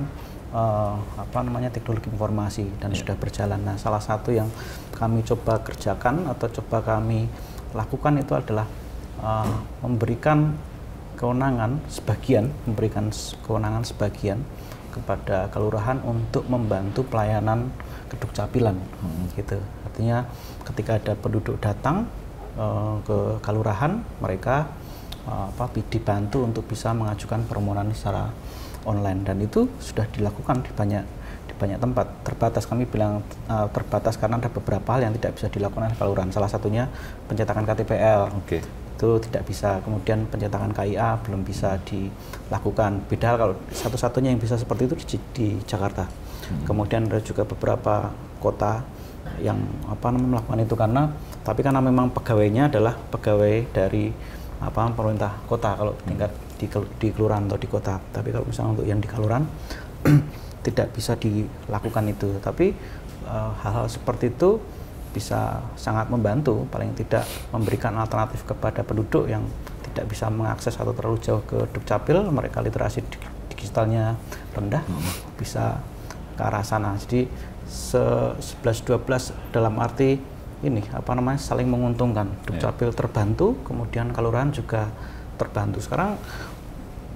teknologi informasi dan sudah berjalan. Nah, salah satu yang kami coba kerjakan atau coba kami lakukan itu adalah memberikan kewenangan sebagian kepada kelurahan untuk membantu pelayanan kedukcapilan gitu. Artinya ketika ada penduduk datang ke kelurahan, mereka dibantu untuk bisa mengajukan permohonan secara online, dan itu sudah dilakukan di banyak tempat. Terbatas, kami bilang terbatas karena ada beberapa hal yang tidak bisa dilakukan oleh kelurahan. Salah satunya pencetakan KTPL. Itu tidak bisa. Kemudian pencetakan KIA belum bisa dilakukan. Beda kalau satu-satunya yang bisa seperti itu di Jakarta. Kemudian ada juga beberapa kota yang melakukan itu karena memang pegawainya adalah pegawai dari pemerintah kota kalau tingkat di kelurahan atau di kota. Tapi kalau misalnya untuk yang di kelurahan tidak bisa dilakukan itu. Tapi hal-hal seperti itu bisa sangat membantu, paling tidak memberikan alternatif kepada penduduk yang tidak bisa mengakses atau terlalu jauh ke Dukcapil, mereka literasi digitalnya rendah, bisa ke arah sana. Jadi 11-12 dalam arti ini saling menguntungkan. Dukcapil terbantu, kemudian kelurahan juga terbantu. Sekarang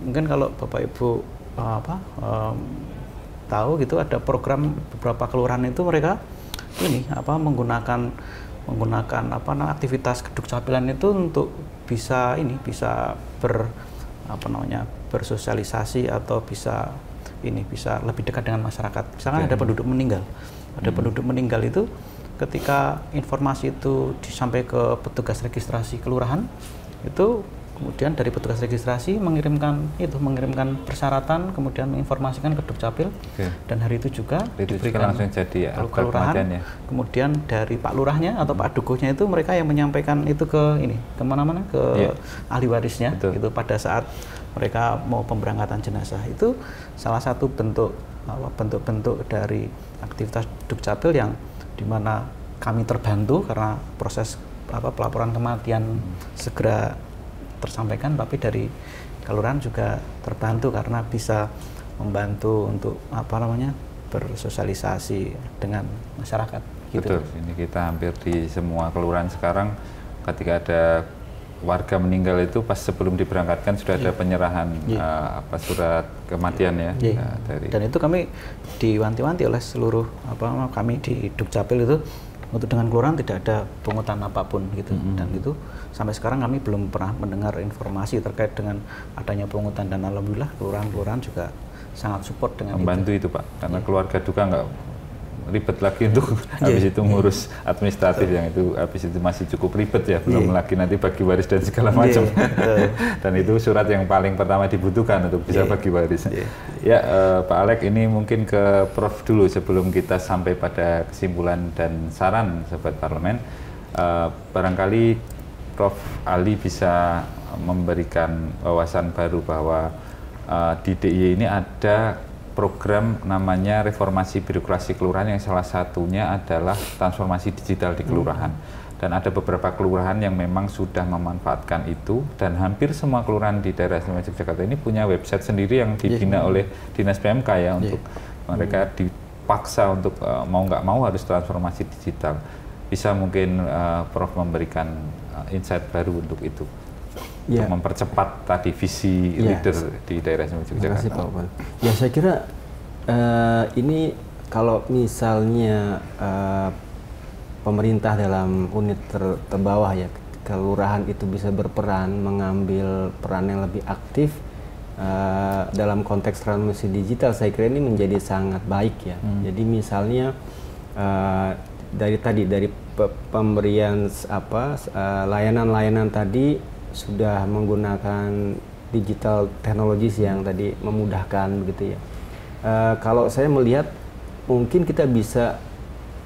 mungkin kalau Bapak Ibu tahu gitu, ada program beberapa kelurahan itu mereka menggunakan aktivitas kedukcapilan itu untuk bisa bersosialisasi atau bisa lebih dekat dengan masyarakat. Misalkan ada penduduk meninggal, itu ketika informasi itu disampaikan ke petugas registrasi kelurahan, itu kemudian dari petugas registrasi mengirimkan persyaratan, kemudian menginformasikan ke Dukcapil, dan hari itu juga diberikan langsung jadi kelurahan. Kemudian dari Pak Lurahnya atau Pak Dukuhnya itu mereka yang menyampaikan itu kemana-mana ke ahli warisnya. Itu pada saat mereka mau pemberangkatan jenazah. Itu salah satu bentuk dari aktivitas Dukcapil yang dimana kami terbantu karena proses pelaporan kematian segera tersampaikan, tapi dari kelurahan juga terbantu karena bisa membantu untuk bersosialisasi dengan masyarakat. Gitu. Betul. Ini kita hampir di semua kelurahan sekarang ketika ada warga meninggal itu pas sebelum diberangkatkan sudah ada penyerahan surat kematian dari. Dan itu kami diwanti-wanti oleh seluruh kami di Dukcapil itu untuk dengan kelurahan tidak ada pungutan apapun gitu. Dan itu sampai sekarang kami belum pernah mendengar informasi terkait dengan adanya pungutan, dan alhamdulillah kelurahan juga sangat support dengan membantu itu Pak, karena keluarga duka nggak ribet lagi untuk habis itu ngurus administratif yang itu habis itu masih cukup ribet ya, belum lagi nanti bagi waris dan segala macam. Dan itu surat yang paling pertama dibutuhkan untuk bisa bagi waris. Pak Alex, ini mungkin ke Prof dulu sebelum kita sampai pada kesimpulan dan saran Sobat Parlemen. Barangkali Prof Ali bisa memberikan wawasan baru bahwa di DIY ini ada program namanya reformasi birokrasi kelurahan yang salah satunya adalah transformasi digital di kelurahan. Dan ada beberapa kelurahan yang memang sudah memanfaatkan itu, dan hampir semua kelurahan di daerah istimewa Yogyakarta ini punya website sendiri yang dibina oleh Dinas PMK ya, untuk mereka dipaksa untuk mau nggak mau harus transformasi digital. Bisa mungkin Prof memberikan insight baru untuk itu, untuk mempercepat tadi visi leader di daerah istimewa Yogyakarta. Terima kasih Pak Opan. Ya, saya kira ini kalau misalnya pemerintah dalam unit terbawah ya, kelurahan itu bisa berperan, mengambil peran yang lebih aktif dalam konteks transformasi digital, saya kira ini menjadi sangat baik ya. Jadi misalnya dari pemberian layanan-layanan tadi sudah menggunakan digital teknologis yang tadi memudahkan begitu ya. Kalau saya melihat mungkin kita bisa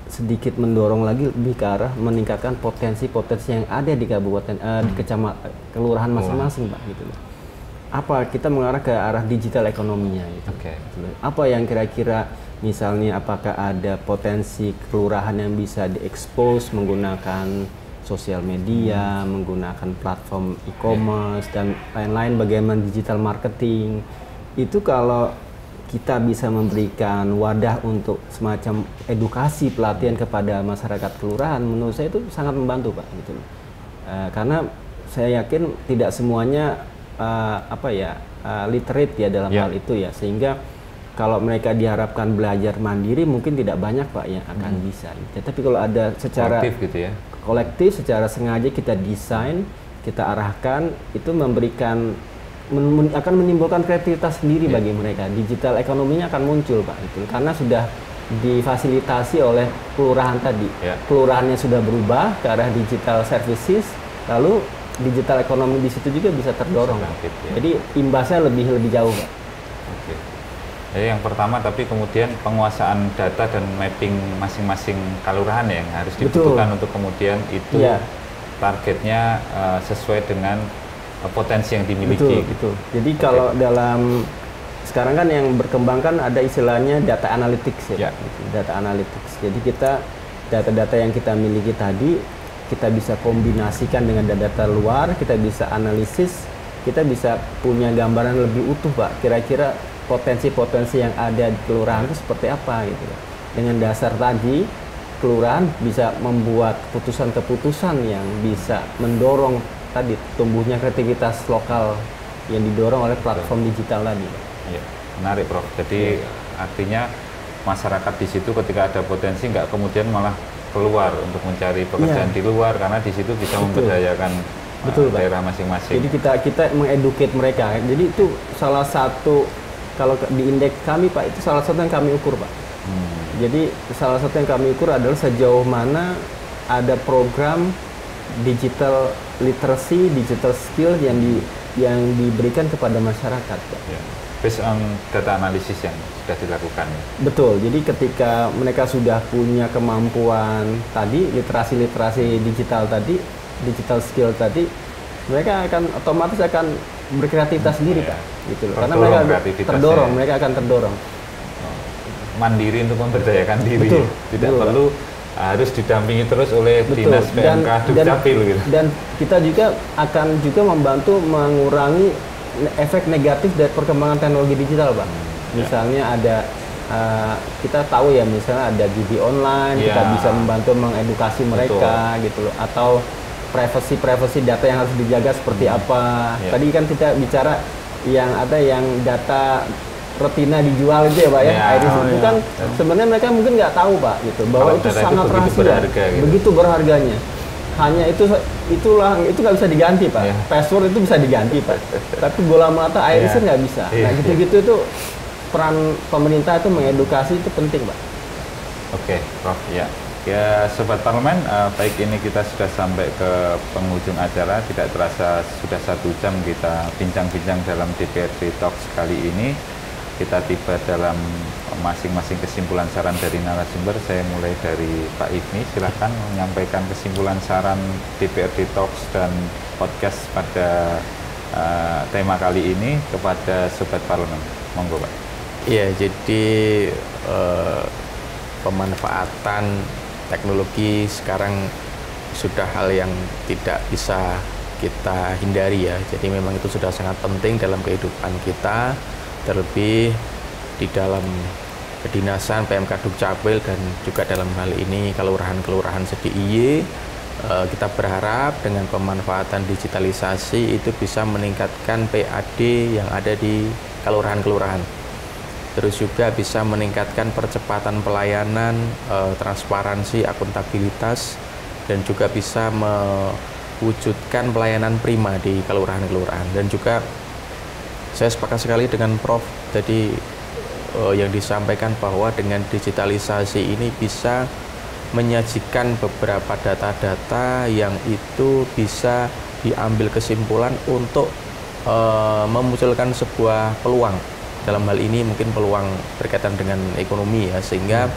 sedikit mendorong lagi lebih ke arah meningkatkan potensi-potensi yang ada di kabupaten di kecamatan kelurahan masing-masing Pak gitu. Apa kita mengarah ke arah digital ekonominya gitu. Apa yang kira-kira misalnya apakah ada potensi kelurahan yang bisa diekspos menggunakan sosial media, menggunakan platform e-commerce dan lain-lain, bagaimana digital marketing. Itu kalau kita bisa memberikan wadah untuk semacam edukasi pelatihan kepada masyarakat kelurahan, menurut saya itu sangat membantu Pak gitu. Karena saya yakin tidak semuanya literate ya dalam hal itu ya, sehingga kalau mereka diharapkan belajar mandiri mungkin tidak banyak Pak yang akan bisa. Tapi kalau ada secara kolektif gitu ya, kolektif, secara sengaja kita desain, kita arahkan, itu memberikan akan menimbulkan kreativitas sendiri bagi mereka. Digital ekonominya akan muncul Pak itu, karena sudah difasilitasi oleh kelurahan tadi. Kelurahannya sudah berubah ke arah digital services, lalu digital ekonomi di situ juga bisa terdorong. Jadi imbasnya lebih jauh Pak. Jadi yang pertama, tapi kemudian penguasaan data dan mapping masing-masing kelurahan yang harus dibutuhkan untuk kemudian itu targetnya sesuai dengan potensi yang dimiliki. Betul. Jadi kalau dalam sekarang kan yang berkembang kan ada istilahnya data analytics ya. Data analytics. Jadi kita data-data yang kita miliki tadi kita bisa kombinasikan dengan data luar, kita bisa analisis, kita bisa punya gambaran lebih utuh Pak. Kira-kira potensi-potensi yang ada di kelurahan itu seperti apa gitu. Dengan dasar tadi kelurahan bisa membuat keputusan-keputusan yang bisa mendorong tadi tumbuhnya kreativitas lokal yang didorong oleh platform digital tadi. Iya, menarik Prof. Jadi artinya masyarakat di situ ketika ada potensi nggak kemudian malah keluar untuk mencari pekerjaan di luar, karena di situ bisa memberdayakan daerah masing-masing. Jadi kita mengeduket mereka. Jadi itu salah satu, kalau di indeks kami Pak, itu salah satu yang kami ukur Pak. Jadi salah satu yang kami ukur adalah sejauh mana ada program digital literacy, digital skill yang diberikan kepada masyarakat. Based on data analisis yang sudah dilakukan. Betul. Jadi ketika mereka sudah punya kemampuan tadi, literasi digital tadi, digital skill tadi, mereka akan otomatis akan berkreativitas sendiri Pak. Gitu loh. Karena mereka terdorong, mereka akan terdorong. Mandiri untuk memberdayakan diri. Tidak perlu harus didampingi terus oleh dinas PMK Dukcapil gitu. Dan kita juga akan membantu mengurangi efek negatif dari perkembangan teknologi digital Pak. Misalnya ada kita tahu ya, misalnya ada judi online, kita bisa membantu mengedukasi mereka gitu loh, atau privacy data yang harus dijaga seperti apa. Tadi kan kita bicara yang data retina dijual itu ya Pak ya, iris itu kan sebenarnya mereka mungkin nggak tahu Pak gitu, bahwa itu sangat rahasia, begitu berharganya. Hanya itu nggak bisa diganti Pak. Password itu bisa diganti Pak, tapi bola mata irisnya nggak bisa. Nah gitu-gitu itu peran pemerintah itu mengedukasi itu penting Pak. Oke, Prof. Ya Sobat Parlemen, baik ini kita sudah sampai ke penghujung acara. Tidak terasa sudah 1 jam kita bincang-bincang dalam DPRD Talks kali ini. Kita tiba dalam masing-masing kesimpulan saran dari narasumber. Saya mulai dari Pak Ifni, silahkan menyampaikan kesimpulan saran DPRD Talks dan podcast pada tema kali ini kepada Sobat Parlemen. Monggo Pak. Iya, jadi pemanfaatan teknologi sekarang sudah hal yang tidak bisa kita hindari ya. Jadi memang itu sudah sangat penting dalam kehidupan kita, terlebih di dalam kedinasan PMK Dukcapil dan juga dalam hal ini kelurahan-kelurahan se-DIY. Kita berharap dengan pemanfaatan digitalisasi itu bisa meningkatkan PAD yang ada di kelurahan-kelurahan. Terus juga bisa meningkatkan percepatan pelayanan, transparansi, akuntabilitas, dan juga bisa mewujudkan pelayanan prima di kelurahan-kelurahan. Dan juga saya sepakat sekali dengan Prof. Tadi yang disampaikan bahwa dengan digitalisasi ini bisa menyajikan beberapa data-data yang itu bisa diambil kesimpulan untuk memunculkan sebuah peluang. Dalam hal ini mungkin peluang berkaitan dengan ekonomi ya, sehingga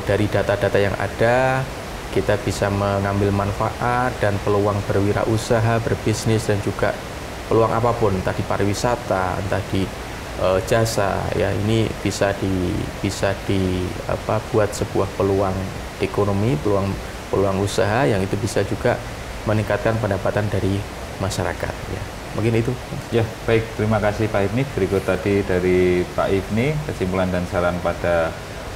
dari data-data yang ada kita bisa mengambil manfaat dan peluang berwirausaha, berbisnis, dan juga peluang apapun, entah di pariwisata, entah di jasa ya, ini bisa buat sebuah peluang ekonomi, peluang peluang usaha yang itu bisa juga meningkatkan pendapatan dari masyarakat. Ya, mungkin itu. Ya, baik. Terima kasih Pak Ibni. Berikut tadi dari Pak Ibni, kesimpulan dan saran pada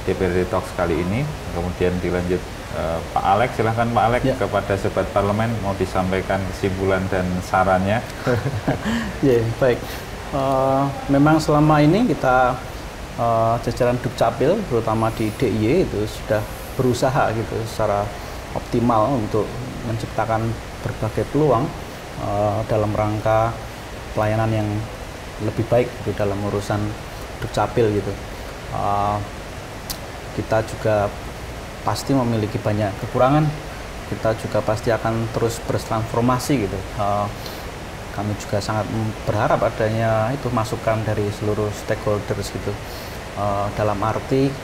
DPRD Talks kali ini. Kemudian dilanjut Pak Alex. Silahkan Pak Alex, ya, kepada Sobat Parlemen mau disampaikan kesimpulan dan sarannya. Ya, baik. Memang selama ini kita jajaran Dukcapil, terutama di DIY itu sudah berusaha gitu secara optimal untuk menciptakan berbagai peluang dalam rangka pelayanan yang lebih baik gitu dalam urusan Dukcapil gitu. Kita juga pasti memiliki banyak kekurangan, kita juga pasti akan terus bertransformasi gitu. Kami juga sangat berharap adanya itu masukan dari seluruh stakeholders gitu, dalam arti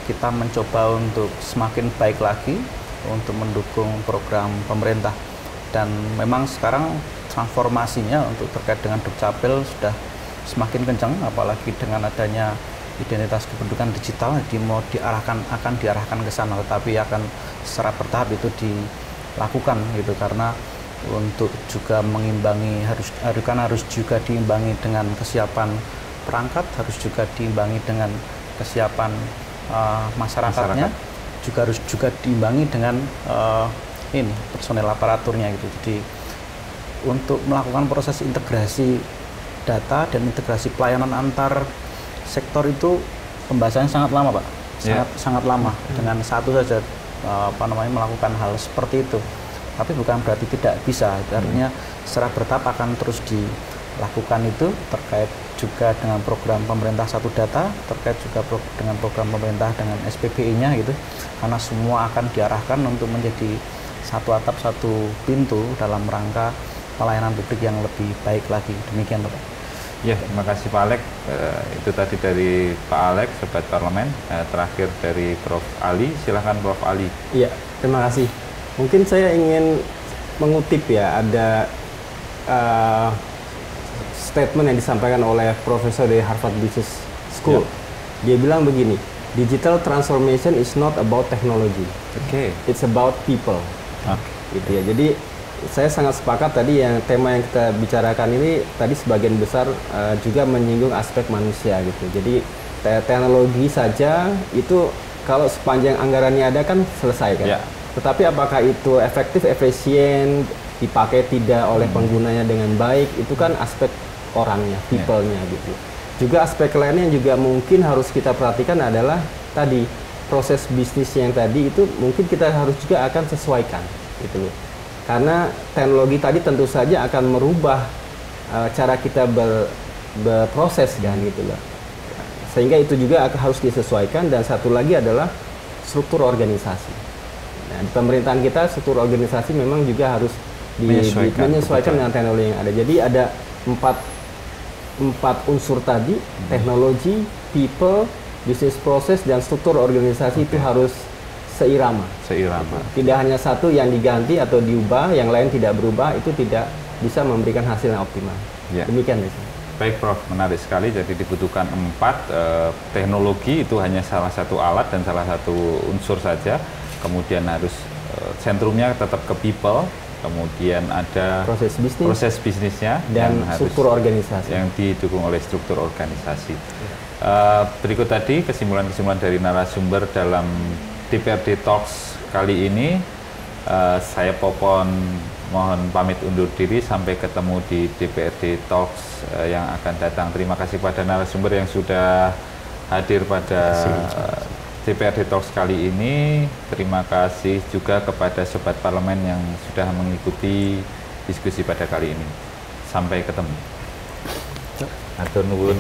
kita mencoba untuk semakin baik lagi untuk mendukung program pemerintah, dan memang sekarang transformasinya untuk terkait dengan Dukcapil sudah semakin kencang, apalagi dengan adanya identitas kependudukan digital akan diarahkan ke sana, tetapi akan secara bertahap itu dilakukan gitu, karena untuk juga mengimbangi harus juga diimbangi dengan kesiapan perangkat, harus juga diimbangi dengan kesiapan masyarakatnya, juga harus juga diimbangi dengan personel aparaturnya gitu. Jadi untuk melakukan proses integrasi data dan integrasi pelayanan antar sektor itu pembahasannya sangat lama, Pak. Sangat lama. Dengan satu saja melakukan hal seperti itu. Tapi bukan berarti tidak bisa, artinya secara bertahap akan terus dilakukan itu, terkait juga dengan program pemerintah Satu Data, terkait juga dengan program pemerintah dengan SPBI-nya gitu, karena semua akan diarahkan untuk menjadi satu atap satu pintu dalam rangka pelayanan publik yang lebih baik lagi. Demikian, Pak. Ya, terima kasih Pak Alex. Itu tadi dari Pak Alex, Sobat Parlemen. Terakhir dari Prof. Ali, silahkan Prof. Ali. Iya, terima kasih. Mungkin saya ingin mengutip ya, ada statement yang disampaikan oleh profesor dari Harvard Business School. Dia bilang begini, digital transformation is not about technology, it's about people. Gitu ya. Jadi saya sangat sepakat tadi yang tema yang kita bicarakan ini tadi sebagian besar juga menyinggung aspek manusia gitu. Jadi teknologi saja itu kalau sepanjang anggarannya ada kan selesai kan. Tetapi apakah itu efektif, efisien, dipakai tidak oleh penggunanya dengan baik, itu kan aspek orangnya, people-nya gitu. Juga aspek lainnya yang juga mungkin harus kita perhatikan adalah tadi proses bisnis yang tadi itu mungkin kita harus juga akan sesuaikan gitu loh. Karena teknologi tadi tentu saja akan merubah cara kita berproses kan gitu loh. Sehingga itu juga harus disesuaikan, dan satu lagi adalah struktur organisasi. Nah, di pemerintahan kita struktur organisasi memang juga harus menyesuaikan dengan teknologi yang ada. Jadi ada empat unsur tadi, teknologi, people, bisnis proses, dan struktur organisasi itu harus seirama. Tidak hanya satu yang diganti atau diubah, yang lain tidak berubah, itu tidak bisa memberikan hasil yang optimal. Demikian. Baik Prof, menarik sekali. Jadi dibutuhkan 4, teknologi itu hanya salah satu alat dan salah satu unsur saja. Kemudian harus sentrumnya tetap ke people, kemudian ada proses bisnisnya dan struktur organisasi yang didukung oleh struktur organisasi. Berikut tadi kesimpulan-kesimpulan dari narasumber dalam DPRD Talks kali ini. Saya Popon mohon pamit undur diri, sampai ketemu di DPRD Talks yang akan datang. Terima kasih pada narasumber yang sudah hadir pada DPRD Talks kali ini. Terima kasih juga kepada Sobat Parlemen yang sudah mengikuti diskusi pada kali ini. Sampai ketemu. Atur nuwun.